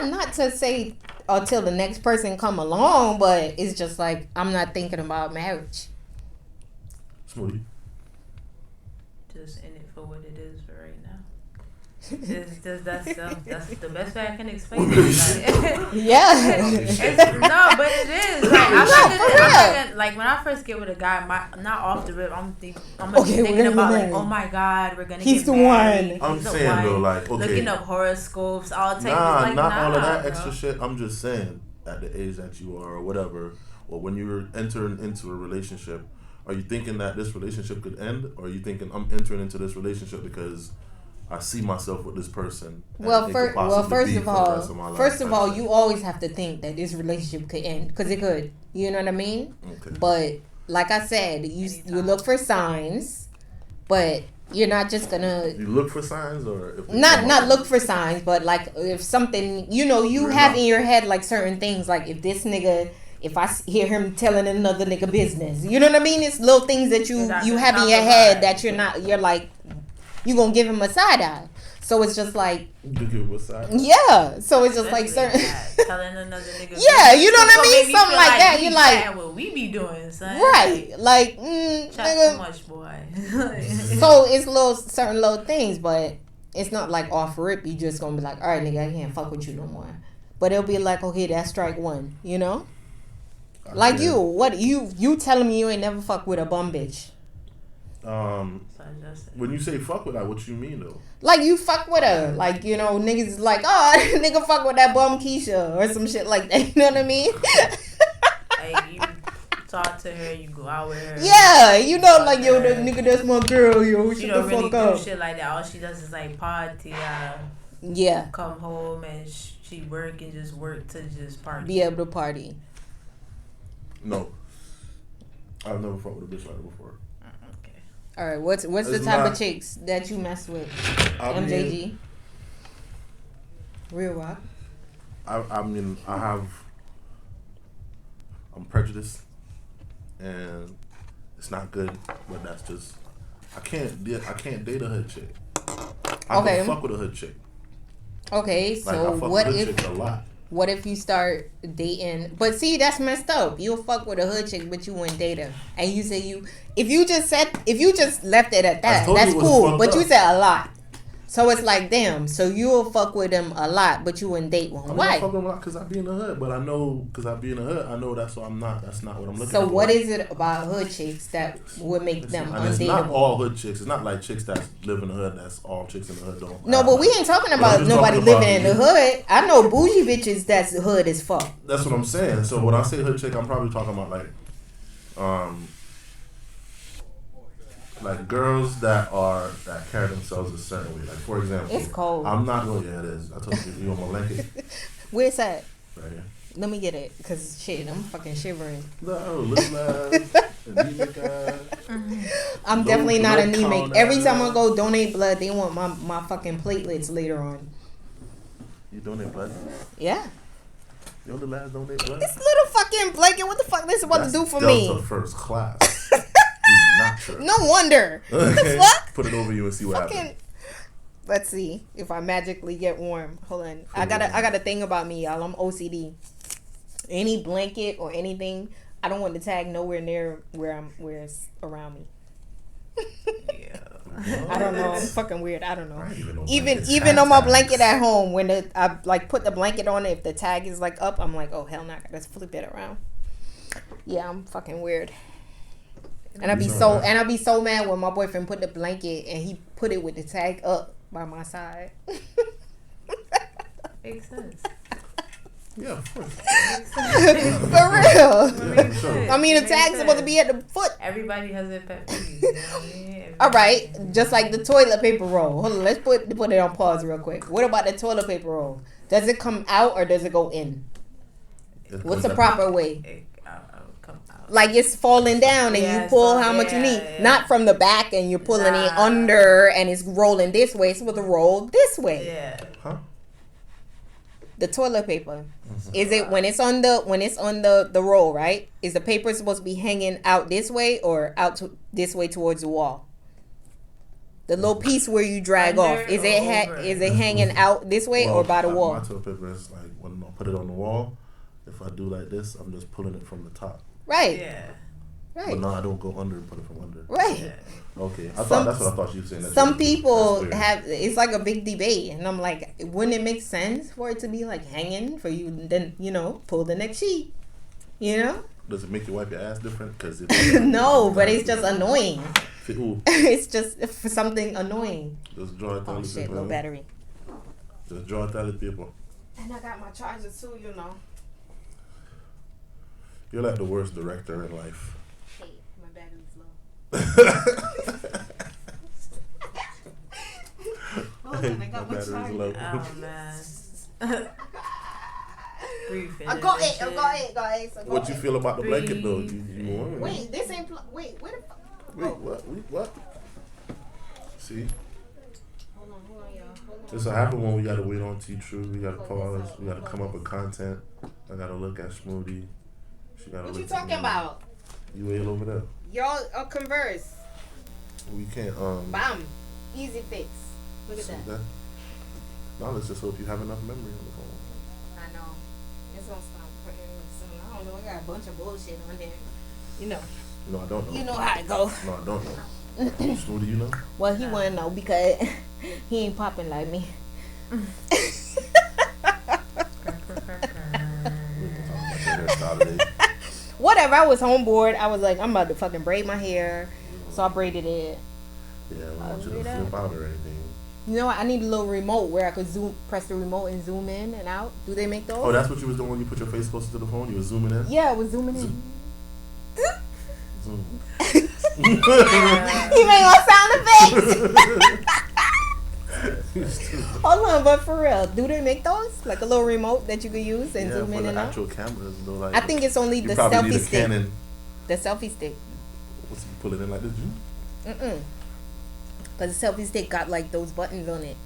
Not to say until the next person come along, but it's just like I'm not thinking about marriage. Smoodie. Just in it for what it is for right now. That's the best way I can explain it. Yeah. No, but it is. Like, I'm not gonna, like when I first get with a guy, not off the rip, I'm thinking about like, oh my God, we're gonna He's get the married. one. I'm saying though, like, okay, looking up horoscopes, all types. Not all of that bro. extra shit. I'm just saying, at the age that you are, or whatever, or when you're entering into a relationship, are you thinking that this relationship could end, or are you thinking I'm entering into this relationship because I see myself with this person? First of all, you always have to think that this relationship could end because it could. You know what I mean? Okay. But like I said, you look for signs, but you're not just gonna. You look for signs, or if not look for signs, but like if something you have in your head like certain things, like if this nigga. If I hear him telling another nigga business, you know what I mean? It's little things that you have in your head that you're like, you gonna give him a side eye. So it's just like, you give him a side eye. Yeah. So it's just like certain. Telling another nigga. Yeah, you know what I mean? Something like that. You're like, what we be doing, son? Right? Like, nigga. Too much, boy. So it's certain little things, but it's not like off rip. You just gonna be like, all right, nigga, I can't fuck with you no more. But it'll be like, okay, that's strike one. You know? Like you telling me you ain't never fuck with a bum bitch. When you say fuck with her, what you mean though? Like you fuck with her, like niggas is like, oh, nigga fuck with that bum Keisha or some shit like that. You know what I mean? Like you talk to her, you go out with her. Yeah, like yo, the nigga that's my girl, yo. She don't really do shit like that. All she does is like party. Yeah. Come home and she work and just work to just party. Be able to party. No, I've never fucked with a bitch like that before. Okay. All right. What's the type of chicks that you mess with? MJG. Real Rock. I'm prejudiced, and it's not good. But that's just I can't date a hood chick. I can fuck with a hood chick. Okay, so what if a lot. What if you start dating? But see, that's messed up. You'll fuck with a hood chick, but you wouldn't date her. And you say if you just left it at that, that's cool. But you said a lot. So it's like, damn. So you'll fuck with them a lot, but you wouldn't date one. Why? I fuck with them a lot because I be in the hood. But I know because I be in the hood, I know that's what I'm not. That's not what I'm looking for. So what is it about hood chicks that would make them undateable? It's not all hood chicks. It's not like chicks that live in the hood. That's all chicks in the hood don't. No, but we ain't talking about nobody living in the hood. I know bougie bitches that's hood as fuck. That's what I'm saying. So when I say hood chick, I'm probably talking about like girls that carry themselves a certain way. Like for example, it's cold. I'm not going. Yeah, it is. I told you on my blanket. Where's that? Right here. Let me get it, cause shit, I'm fucking shivering. No, little ass, anemic ass. I'm definitely not anemic. Every time I go donate blood, they want my fucking platelets later on. You donate blood? Yeah. Your little ass donate blood? This little fucking blanket, what the fuck this about to do for me? Delta first class. No wonder. What the fuck? Put it over you and see what happens. Let's see if I magically get warm. Hold on. I got a thing about me, y'all. I'm OCD. Any blanket or anything, I don't want the tag nowhere near where it's around me. Yeah. I don't know. I'm fucking weird. I don't know. Even on my blanket at home, when I like put the blanket on it, if the tag is like up, I'm like, oh hell no, let's flip it around. Yeah, I'm fucking weird. And I'd be so mad when my boyfriend put the blanket and he put it with the tag up by my side. Makes sense. Yeah, of course. For real. I mean, the tag's supposed to be at the foot. Everybody has their pet peeves. You know what I mean? All right, just like the toilet paper roll. Hold on, let's put it on pause real quick. What about the toilet paper roll? Does it come out or does it go in? What's the proper way? It would come out. like it's falling down and you pull how much you need. Not from the back and you're pulling it under and it's rolling this way. It's supposed to roll this way. Yeah. Huh? The toilet paper. Is it when it's on the roll, right? Is the paper supposed to be hanging out this way or this way towards the wall? The little piece where you drag off. Is it hanging out this way or by the wall? My toilet paper is like when I put it on the wall, if I do like this, I'm just pulling it from the top. Right. Yeah. Right. But no, I don't go under and put it from under. Right. Yeah. Okay. That's what I thought you were saying. Some people have, it's like a big debate. And I'm like, wouldn't it make sense for it to be like hanging for you? Then, pull the next sheet. Does it make you wipe your ass different? Cause no, but it's just annoying. Ooh. It's just for something annoying. Just draw a toilet paper. Low battery. Just draw a toilet paper. And I got my charger too, You're like the worst director in life. Hey, my battery's low. Hold on, I got my charger. Low. Oh, man. Go ahead. So what you feel about the blanket though? Wait, this ain't. Where the fuck? What? See? Hold on, y'all. This will happen when we gotta wait on T-tru. We gotta pause. We gotta come up with content. I gotta look at Smoodie. She gotta. What look you talking about? You wait over there. Y'all converse. We can't. Bam. Easy fix. Look at that. Now let's just hope you have enough memory on the phone. I know. It's gonna stop putting soon. I don't know. I got a bunch of bullshit on there. No, I don't know. You know how it goes. No, I don't know. Smoodie, you know? Well, he wouldn't know because he ain't popping like me. Whatever. I was home bored. I was like, I'm about to fucking braid my hair. So I braided it. Yeah, I don't want you to flip out or anything. You know what? I need a little remote where I could press the remote and zoom in and out. Do they make those? Oh, that's what you was doing when you put your face closer to the phone? You were zooming in? Yeah, I was zooming in. Zoom. He made my sound effects. Hold on, but for real, do they make those? Like a little remote that you could use and zoom in and out? actual cameras, though, like, I think it's only the selfie stick. Canon. The selfie stick. What's you pull it in like this? Because the selfie stick got like those buttons on it.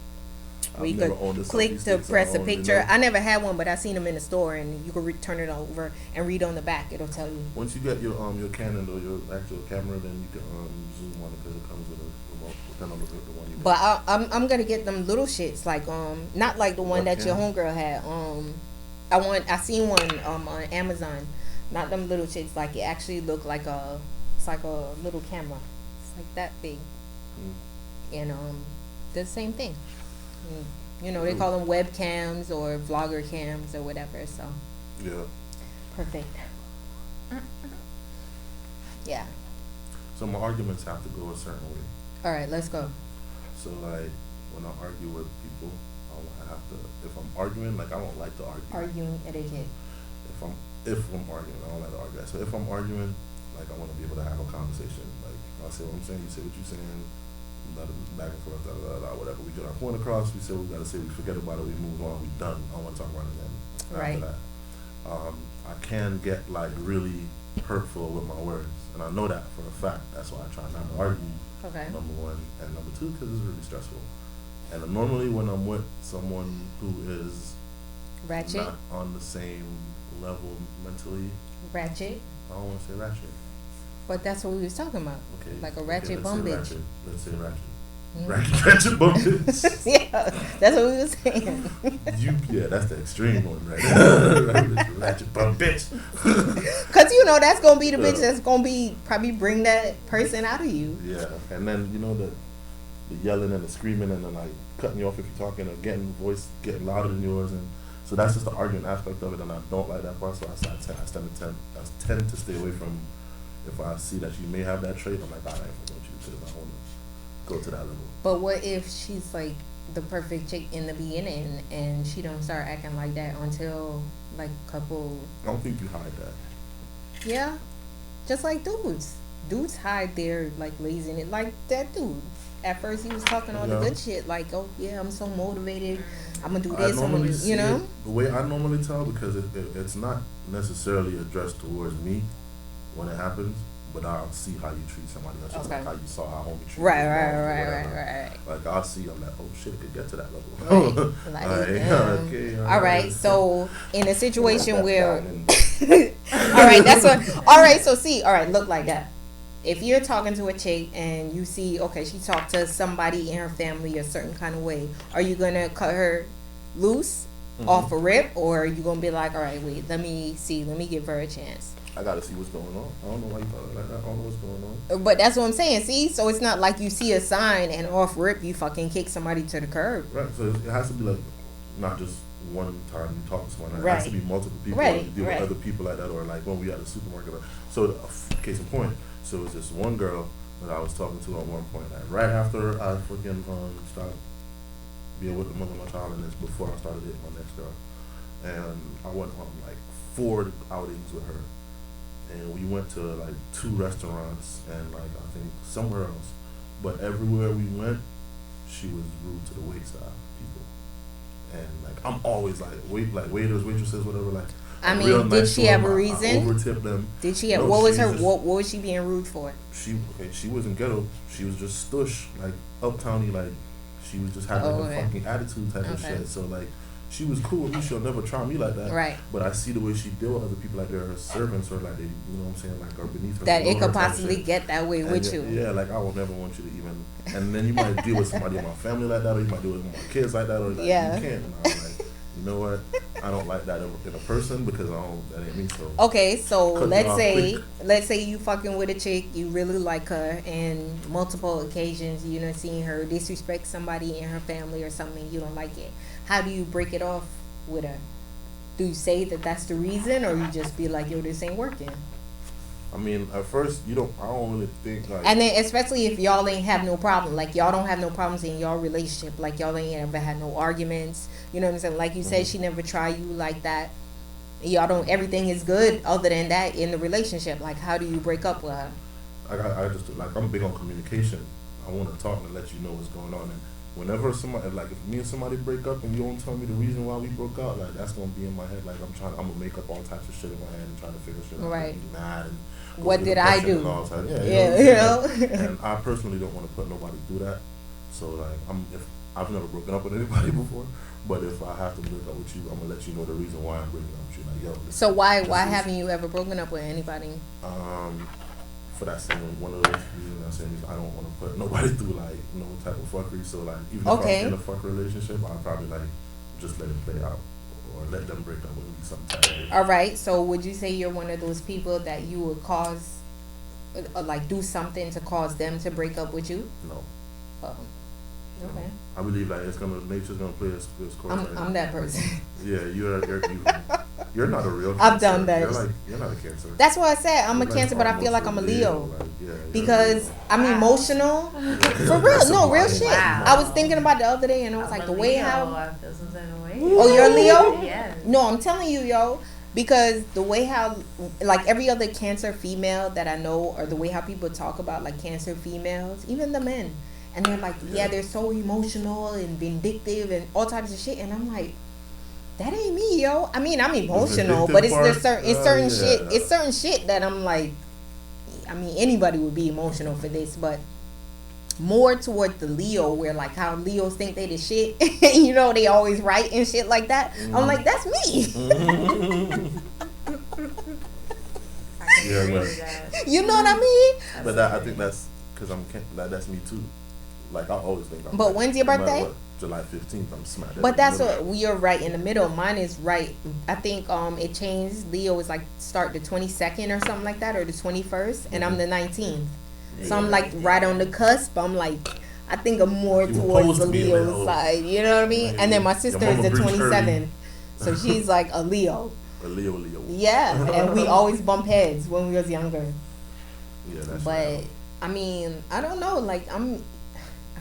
Where you could click to press a picture. I never had one, but I seen them in the store, and you could turn it over and read on the back. It'll tell you. Once you get your Canon or your actual camera, then you can zoom on it because it comes with a remote, depending on the one you get. But I'm gonna get them little shits like not like the one that your homegirl had. I seen one on Amazon. Not them little shits. Like it actually looked like it's like a little camera. It's like that big. And the same thing. They call them webcams or vlogger cams or whatever. So yeah, perfect. Yeah. So my arguments have to go a certain way. All right, let's go. So like when I argue with people, I have to. If I'm arguing, like I don't like to argue. Arguing etiquette. If I'm arguing, I don't like to argue. So if I'm arguing, like I want to be able to have a conversation. Like I'll say what I'm saying, you say what you're saying. Back and forth, whatever. We get our point across. We say what we gotta say. We forget about it. We move on. We done. I don't want to talk about it then. Right. After that, I can get like really hurtful with my words, and I know that for a fact. That's why I try not to argue. Okay. Number one, and number two, because it's really stressful. And normally when I'm with someone who is Ratchet, not on the same level mentally. Ratchet. I don't want to say ratchet. But that's what we was talking about. Okay. Like a ratchet bum bitch. Let's say ratchet. Ratchet bum bitch. Yeah, that's what we was saying. Yeah, that's the extreme one right there. Ratchet bum bitch. Because that's gonna be the bitch that's gonna be probably bring that person out of you. Yeah, and then the yelling and the screaming and the like cutting you off if you're talking or getting voice getting louder than yours, and so that's just the arguing aspect of it, and I don't like that part. So I tend to stay away from. If I see that you may have that trait, I'm like, I ain't fucking with you because I want to go to that level. But what if she's like the perfect chick in the beginning and she don't start acting like that until like couple? I don't think you hide that. Yeah, just like dudes. Dudes hide their like laziness. Like that dude. At first he was talking all the good shit, like, oh yeah, I'm so motivated. I'm gonna do this. I'm gonna do, the way I normally tell, because it's not necessarily addressed towards me. when it happens, but I'll see how you treat somebody else, just like how you saw how homie treated Right. Like I'll see, I'm like, oh shit, it could get to that level. Right. Okay, all right. So in a situation where, all right, that's what. All right, so see, all right, look like that. If you're talking to a chick and you see, okay, she talked to somebody in her family a certain kind of way, are you gonna cut her loose off a rip, or are you gonna be like, all right, wait, let me give her a chance? I gotta see what's going on. I don't know why you thought like that. I don't know what's going on. But that's what I'm saying. See, so it's not like you see a sign and off rip you fucking kick somebody to the curb. Right. So it has to be like not just one time you talk to someone. It Right. has to be multiple people. Right. Or you deal with other people like that, or like when we at the supermarket. So case in point. So it was this one girl that I was talking to at one point. Like right after I freaking started being with the mother of my child, and this before I started dating my next girl, and I went on like 4 outings with her. And we went to like 2 restaurants and like I think somewhere else, but everywhere we went, she was rude to the waitstaff people, and like I'm always like waiters, waitresses, whatever. Like I mean, did she have a reason? I overtipped them. Did she have? No, what was her? What was she being rude for? She wasn't ghetto. She was just stush, like uptowny, like she was just having a fucking attitude type of shit. So like. She was cool with me. She'll never try me like that. Right. But I see the way she deal with other people, like they're her servants or like they, you know what I'm saying, like are beneath her. That it could possibly get that way with you. Yeah, like I will never want you to even. And then you might deal with somebody in my family like that, or you might deal with my kids like that, or like, you can't. And I was like, you know what? I don't like that in a person because that ain't me. So okay, so let's say you fucking with a chick, you really like her, and multiple occasions you done seen her disrespect somebody in her family or something, you don't like it. How do you break it off with her? Do you say that that's the reason, or you just be like, yo, this ain't working? I mean, at first, I don't really think like... And then especially if y'all ain't have no problem. Like, y'all don't have no problems in y'all relationship. Like, y'all ain't ever had no arguments. You know what I'm saying? Like you said, she never tried you like that. Y'all don't... Everything is good other than that in the relationship. Like, how do you break up with her? I just... Like, I'm big on communication. I want to talk and let you know what's going on. And whenever somebody, like if me and somebody break up and you don't tell me the reason why we broke up, like that's gonna be in my head. Like I'm gonna make up all types of shit in my head and try to figure shit out. Right. Be mad and what did I do? Yeah, you know. And I personally don't want to put nobody through that. So like I've never broken up with anybody before, but if I have to break up with you, I'm gonna let you know the reason why I'm breaking up with you. Like yo. So why haven't you ever broken up with anybody? For that same one of those reasons, I don't want to put nobody through like no type of fuckery. So like even if I'm in a fuck relationship, I'll probably like just let it play out or let them break up with me sometime. All right. So would you say you're one of those people that you would cause, like do something to cause them to break up with you? No. Oh. Okay. I believe like nature's gonna play its course. I'm that person. Yeah, you're not a real. I've done that. You're not a Cancer. That's what I said. I'm a Cancer, but I feel like I'm a Leo. Because I'm emotional. For real, no real shit. Wow. I was thinking about the other day, and I was like, the way how. I feel some type of way. Oh, you're a Leo? Yeah. No, I'm telling you, yo. Because the way how, like every other Cancer female that I know, or the way how people talk about like Cancer females, even the men. And they're like, yeah, they're so emotional and vindictive and all types of shit. And I'm like, that ain't me, yo. I mean, I'm emotional, but it's certain shit that I'm like, I mean, anybody would be emotional for this, but more toward the Leo, where like how Leos think they the shit, you know, they always right and shit like that. I'm like, that's me. You know what I mean? But I think that's because that's me too. Like I always think. But when's your birthday? July 15th. I'm smacked. But that's what you're right in the middle. Mine is right. I think it changed. Leo is like start the 22nd or something like that, or the 21st, and I'm the 19th. So I'm like right on the cusp. I'm like, I think I'm more towards the Leo side. You know what I mean? And then my sister is the 27th, so she's like a Leo. A Leo. Yeah, and we always bump heads when we was younger. Yeah, that's. But I mean, I don't know. Like I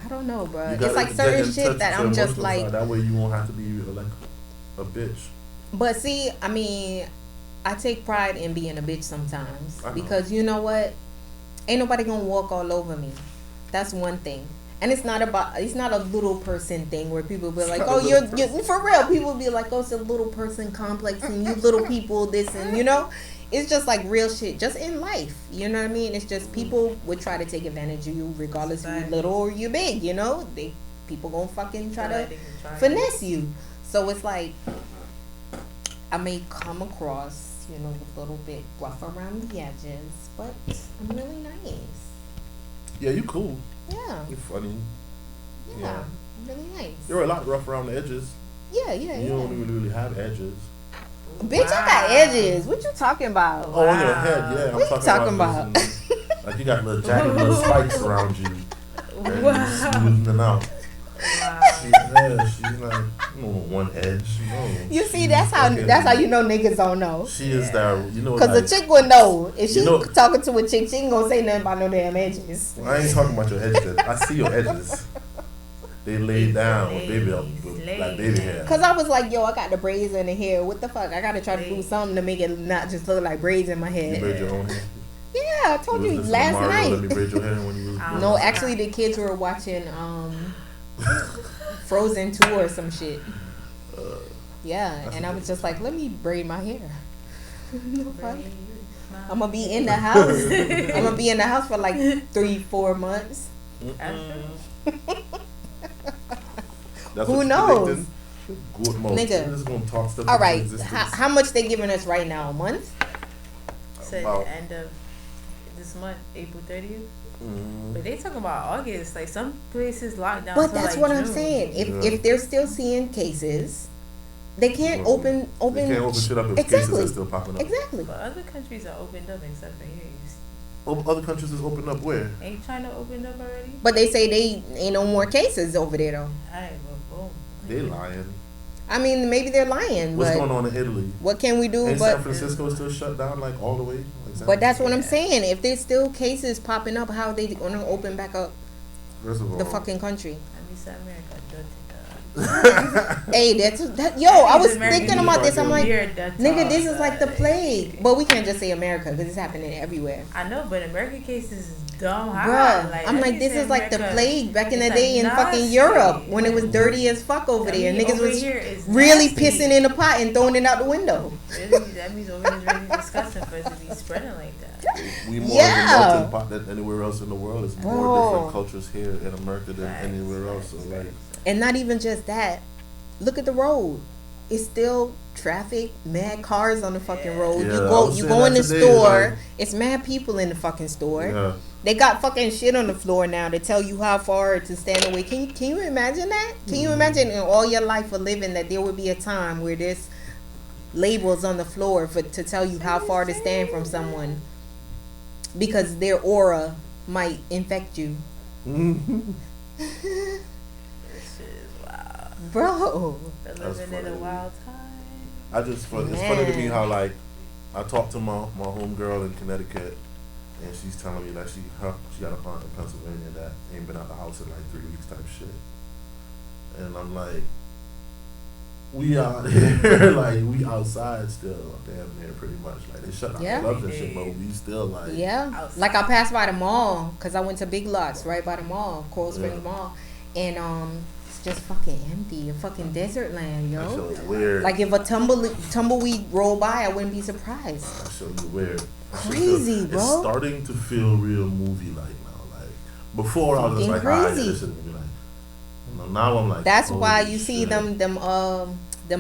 don't know, bro. It's like certain shit that I'm just like. That way you won't have to be like a bitch. But see, I mean, I take pride in being a bitch sometimes because you know what? Ain't nobody gonna walk all over me. That's one thing. And it's not a little person thing where people be like, oh, you're for real. People be like, oh, it's a little person complex and you little people this and you know, it's just like real shit. Just in life, you know what I mean? It's just people would try to take advantage of you regardless if you little or you big. You know, people gonna fucking try to finesse you. So it's like I may come across, you know, a little bit rough around the edges, but I'm really nice. Yeah, you cool. Yeah. You're funny. Yeah. Really nice. You're a lot rough around the edges. Yeah. You don't really have edges. Bitch, I got edges. What you talking about? Oh, on your head, yeah. What you talking about? Like you got little jagged little spikes around you. And you smoothing them out. Wow. She's like, one edge. No. You see, that's how you know niggas don't know. She is that, you know. Because like, the chick would know. If she know, talking to a chick, she ain't gonna say nothing about no damn edges. I ain't talking about your edges. I see your edges. They laid down with baby hair. Cause I was like, yo, I got the braids in the hair. What the fuck? I gotta try to do something to make it not just look like braids in my head. You braid your own hair? Yeah, I told you last night. Let me braid your hair when you was no, actually the kids were watching Frozen 2 or some shit. Yeah, and I was just like, let me braid my hair. No fuck. I'm gonna be in the house. I'm gonna be in the house for like 3-4 months. Who knows? Good nigga. Just gonna talk stuff. All right, how much they giving us right now? A month? Said end of this month, April 30th. But they talking about August. Like some places locked down. But that's like what June. I'm saying. If they're still seeing cases, they can't open. They can't open shit up if cases are still popping up. Exactly. But other countries are opened up except for here. Other countries is opened up where? Ain't China opened up already? But they say they ain't no more cases over there though. Alright, well, boom. They lying. I mean, maybe they're lying. What's but going on in Italy? What can we do? Ain't but San Francisco still shut down like all the way? Like but that's what I'm saying. If there's still cases popping up, how are they gonna open back up the fucking country? I mean, South America. Hey, I was thinking about this. I'm like, nigga, this is like the plague. But we can't just say America because it's happening everywhere. I know, but American cases is dumb high. Bruh, like, I'm like, this is like the plague back in the day in fucking Europe when it was dirty as fuck over there. Niggas was really pissing in the pot and throwing it out the window. Really, that means over here is really disgusting for it to be spreading like that. We more of a melting pot than anywhere else in the world. It's more different cultures here in America than anywhere else. So like. And not even just that. Look at the road. It's still traffic, mad cars on the fucking road. Yeah, you go in the store, it's mad people in the fucking store. Yeah. They got fucking shit on the floor now to tell you how far to stand away. Can you imagine that? Can you imagine in all your life of living that there would be a time where there's labels on the floor to tell you how far to stand from someone because their aura might infect you? Bro, living in a wild time. It's funny to me how like I talked to my homegirl in Connecticut and she's telling me that she got a aunt in Pennsylvania that ain't been out the house in like 3 weeks type shit. And I'm like, we out here, like we outside still damn near pretty much. Like they shut our clubs and shit, but we still like outside. Like I passed by the mall because I went to Big Lots right by the mall, Coral Springs Mall, and just fucking empty, a fucking desert land, yo. That shit was weird. Like if a tumbleweed rolled by, I wouldn't be surprised. That shit was weird. Crazy, bro. It's starting to feel real movie-like now. Like before, I was just like, crazy. This shit be like. Now I'm like. That's why you see them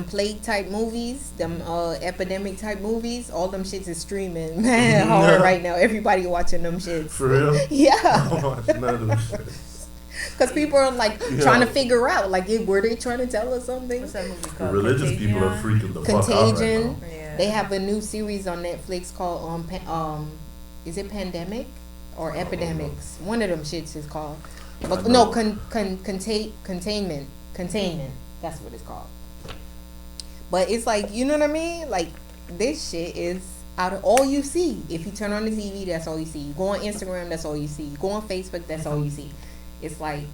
plague type movies, them epidemic type movies. All them shits is streaming, man, hard right now. Everybody watching them shits. For real? Yeah. I'm watching none of them shits. Because people are like trying to figure out, like, were they trying to tell us something? What's that movie The called? religious Contagion? people are freaking the Contagion. fuck out right now. Yeah. They have a new series on Netflix called is it Pandemic or Epidemics? One of them shits is called. But no, containment. That's what it's called. But it's like, you know what I mean? Like this shit is out of all you see. If you turn on the TV, that's all you see. You go on Instagram, that's all you see. You go on Facebook, that's all you see. It's like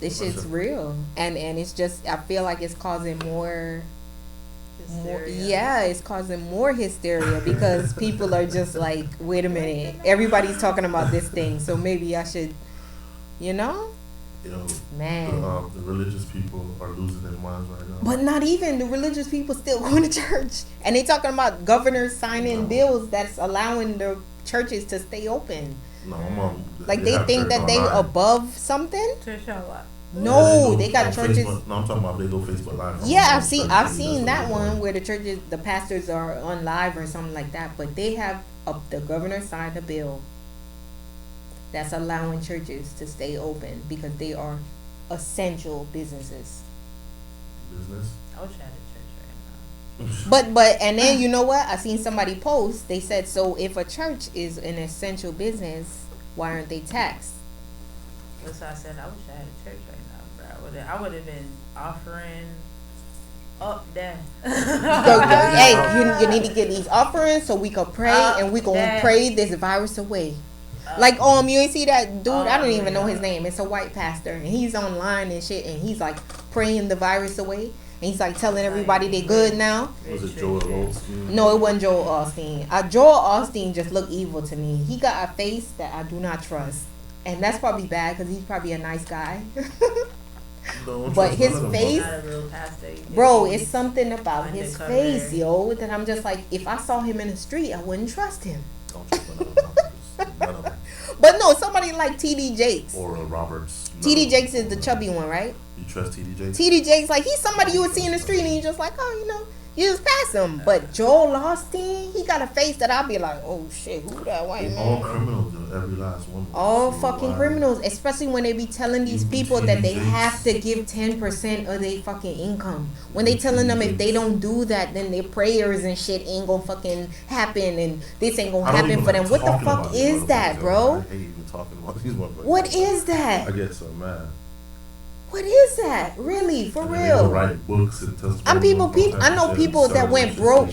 this shit's real, and it's just I feel like it's causing more it's causing more hysteria because people are just like, wait a minute, everybody's talking about this thing, so maybe I should You know? Man. The religious people are losing their minds right now. But not even the religious people still going to church. And they talking about governors signing bills that's allowing the churches to stay open. No, Mom. Like they think that they above something? To show what? No, they got churches. Facebook. No, I'm talking about they go Facebook Live. Yeah, I've seen that one where the churches, the pastors are on live or something like that. But they have the governor signed a bill that's allowing churches to stay open because they are essential businesses. Business. I wish I had a church right now. But and then you know what? I seen somebody post. They said, so if a church is an essential business, why aren't they taxed? That's why I said I wish I had a church right now, bro. I would have been offering up there. Hey, you need to get these offerings so we can pray and we gonna pray this virus away. Like you ain't see that dude? I don't even know his name. It's a white pastor and he's online and shit and he's like praying the virus away and he's like telling everybody they good now. Was it Joel Osteen? No, it wasn't Joel Osteen. Joel Osteen just looked evil to me. He got a face that I do not trust, and that's probably bad because he's probably a nice guy. But his face, bro, it's something about his face, yo, that I'm just like, if I saw him in the street, I wouldn't trust him. Don't trust none of them. But no, somebody like T.D. Jakes. Or Roberts. T.D. Jakes is the chubby one, right? You trust T.D. Jakes? T.D. Jakes, like, he's somebody you would see in the street and you're just like, you just pass him. But Joel Osteen, he got a face that I'll be like, oh shit, who that white man? All criminals, every last one. All fucking criminals, especially when they be telling these people that they have to give 10% of their fucking income. When they telling them if they don't do that, then their prayers and shit ain't gonna fucking happen and this ain't gonna happen for them. What the fuck is that, bro? I hate even talking about these motherfuckers. What is that? I get so mad. What is that? Really? For real? Write books and testimonies. I know people that went broke.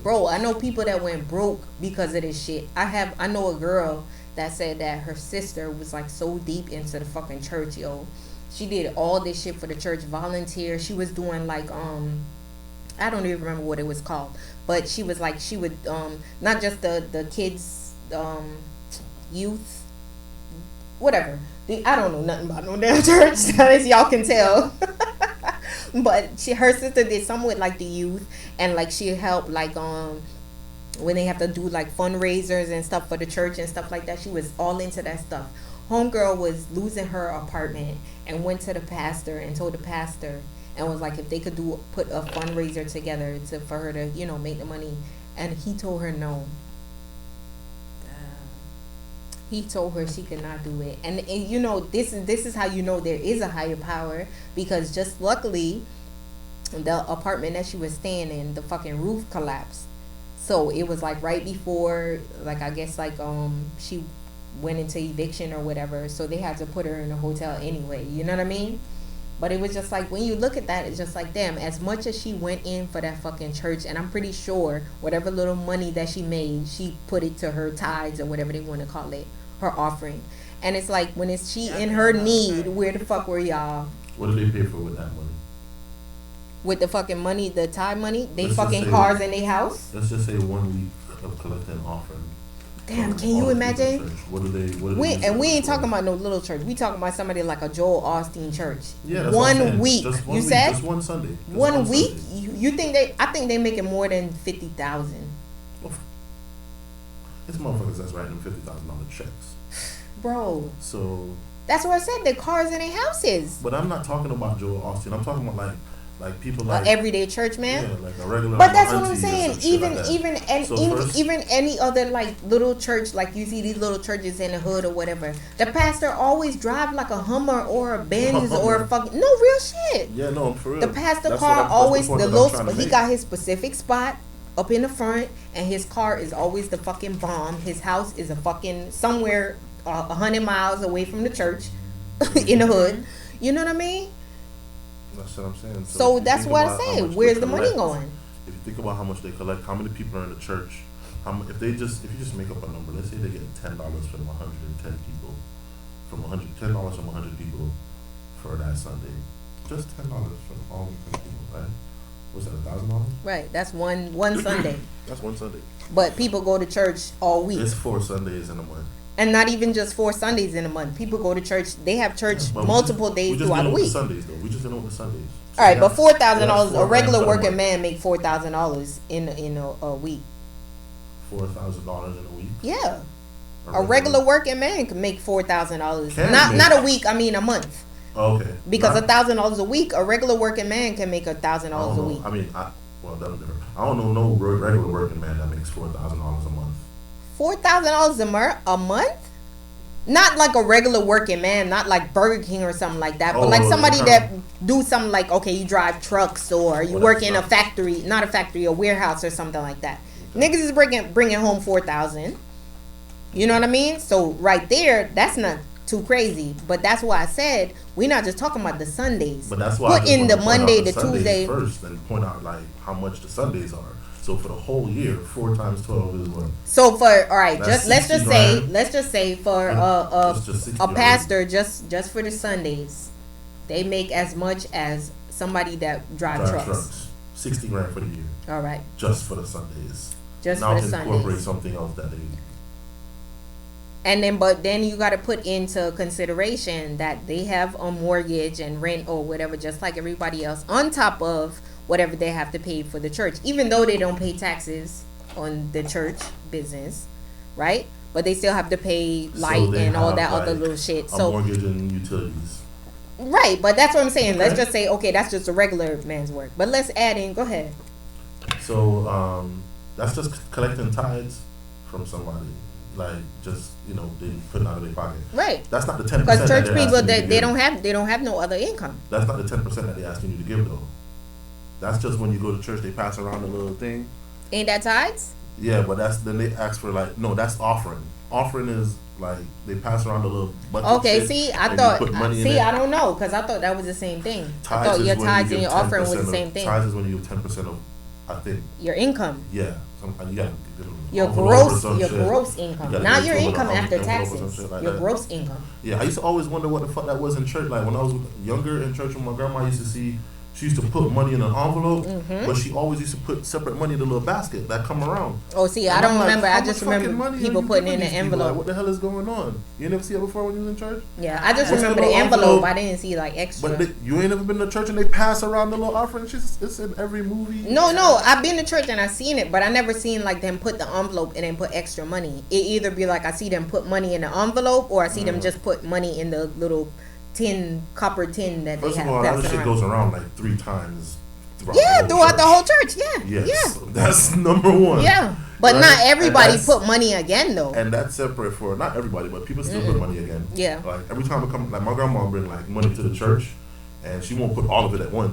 Bro, I know people that went broke because of this shit. I know a girl that said that her sister was like so deep into the fucking church, yo. She did all this shit for the church, volunteer. She was doing like I don't even remember what it was called, but she was like she would not just the kids youth, whatever. I don't know nothing about no damn church, as y'all can tell. But her sister did something with like the youth, and like she helped like when they have to do like fundraisers and stuff for the church and stuff like that. She was all into that stuff. Homegirl was losing her apartment and went to the pastor and told the pastor and was like if they could put a fundraiser together for her to make the money, and he told her no. He told her she could not do it. And this is how you know there is a higher power, because just luckily the apartment that she was staying in, the fucking roof collapsed. So it was like right before, like I guess like she went into eviction or whatever, so they had to put her in a hotel anyway, you know what I mean? But it was just like, when you look at that, it's just like, damn, as much as she went in for that fucking church, and I'm pretty sure whatever little money that she made, she put it to her tithes or whatever they want to call it, her offering. And it's like, when it's she in her need, where the fuck were y'all? What did they pay for with that money? With the fucking money, the tithe money? They fucking cars in their house? Let's just say 1 week of collecting offering. Damn, can you imagine? What do they And we ain't talking about no little church. We talking about somebody like a Joel Osteen church. Yeah, that's 1 week. Just one you week, said? Just one Sunday. Just 1 week? You think I think they making more than 50,000. It's motherfuckers that's writing them $50,000 checks. Bro. So. That's what I said. The cars in their houses. But I'm not talking about Joel Osteen. I'm talking about like people like everyday church man. Yeah, like a regular. But that's what I'm saying. Even any other like little church, like you see these little churches in the hood or whatever. The pastor always drive like a Hummer or a Benz or a fucking real shit. Yeah, no, for real. The pastor car always the little. He got his specific spot up in the front, and his car is always the fucking bomb. His house is a fucking somewhere 100 miles away from the church in the hood. You know what I mean? That's what I'm saying. So that's what I said. Where's the money going? If you think about how much they collect, how many people are in the church, if you just make up a number, let's say they get $10 from 110 people, from $100 people for that Sunday, just $10 from all the people, right? What's that, $1,000? Right. That's one Sunday. That's one Sunday. But people go to church all week. It's 4 Sundays in a month. And not even just 4 Sundays in a month. People go to church. They have church multiple days throughout the week. Sundays though. We just dealing with the Sundays. So all right, but $4,000. A regular working month. man make $4,000 in a week. $4,000 in a week. Yeah, a regular working man can make $4,000. Not a week. I mean a month. Okay. Because $1,000 a week, a regular working man can make $1,000 a week. I mean, that's different. I don't know no regular working man that makes $4,000 a month. $4,000 a month? Not like a regular working man, not like Burger King or something like that, but like somebody that do something like, okay, you drive trucks or you work in a factory, not a factory, a warehouse or something like that. Okay. Niggas is bringing home $4,000. You know what I mean? So right there, that's not too crazy. But that's why I said we're not just talking about the Sundays. But that's why put in the Monday, the Tuesday first, and point out like how much the Sundays are. So for the whole year, 4 times 12 is what? So for let's just say for a pastor just for the Sundays, they make as much as somebody that drive trucks. 60 grand for the year. All right. Just for the Sundays. Just now for the Sundays. Now incorporate something else that they. And then you got to put into consideration that they have a mortgage and rent or whatever, just like everybody else, on top of whatever they have to pay for the church, even though they don't pay taxes on the church business, right? But they still have to pay light and all that other little shit. So mortgage and utilities. Right, but that's what I'm saying. Let's just say, okay, that's just a regular man's work. But let's add in. Go ahead. So that's just collecting tithes from somebody. Like just they put it out of their pocket. Right. That's not the 10%. Because church people they don't have no other income. That's not the 10% that they're asking you to give though. That's just when you go to church, they pass around a little thing. Ain't that tithes? Yeah, but then they ask for that's offering. Offering is like they pass around a little bucket. Okay, see, I don't know, because I thought that was the same thing. I thought your tithes and your offering was the same thing. Tithes is when you give 10% of, I think. Your income. Yeah, you got your gross income, not your income after taxes. Your gross income. Yeah, I used to always wonder what the fuck that was in church. Like when I was younger in church, when my grandma used to see. She used to put money in an envelope, but she always used to put separate money in a little basket that come around. Oh, see, I don't remember. I just remember people putting in an envelope. Like, what the hell is going on? You never see it before when you was in church? Yeah, I just remember the envelope. I didn't see like extra. But you ain't never been to church and they pass around the little offering? It's in every movie. No, I've been to church and I've seen it, but I never seen like them put the envelope and then put extra money. It either be like I see them put money in the envelope or I see them just put money in the little copper tin that First they have. First of all, that shit goes around like 3 times. Throughout the whole church. Yeah. Yes, that's number one. Yeah, but right? Not everybody put money again though. And that's separate for not everybody, but people still put money again. Yeah. Like every time it comes, like my grandma bring like money to the church, and she won't put all of it at once.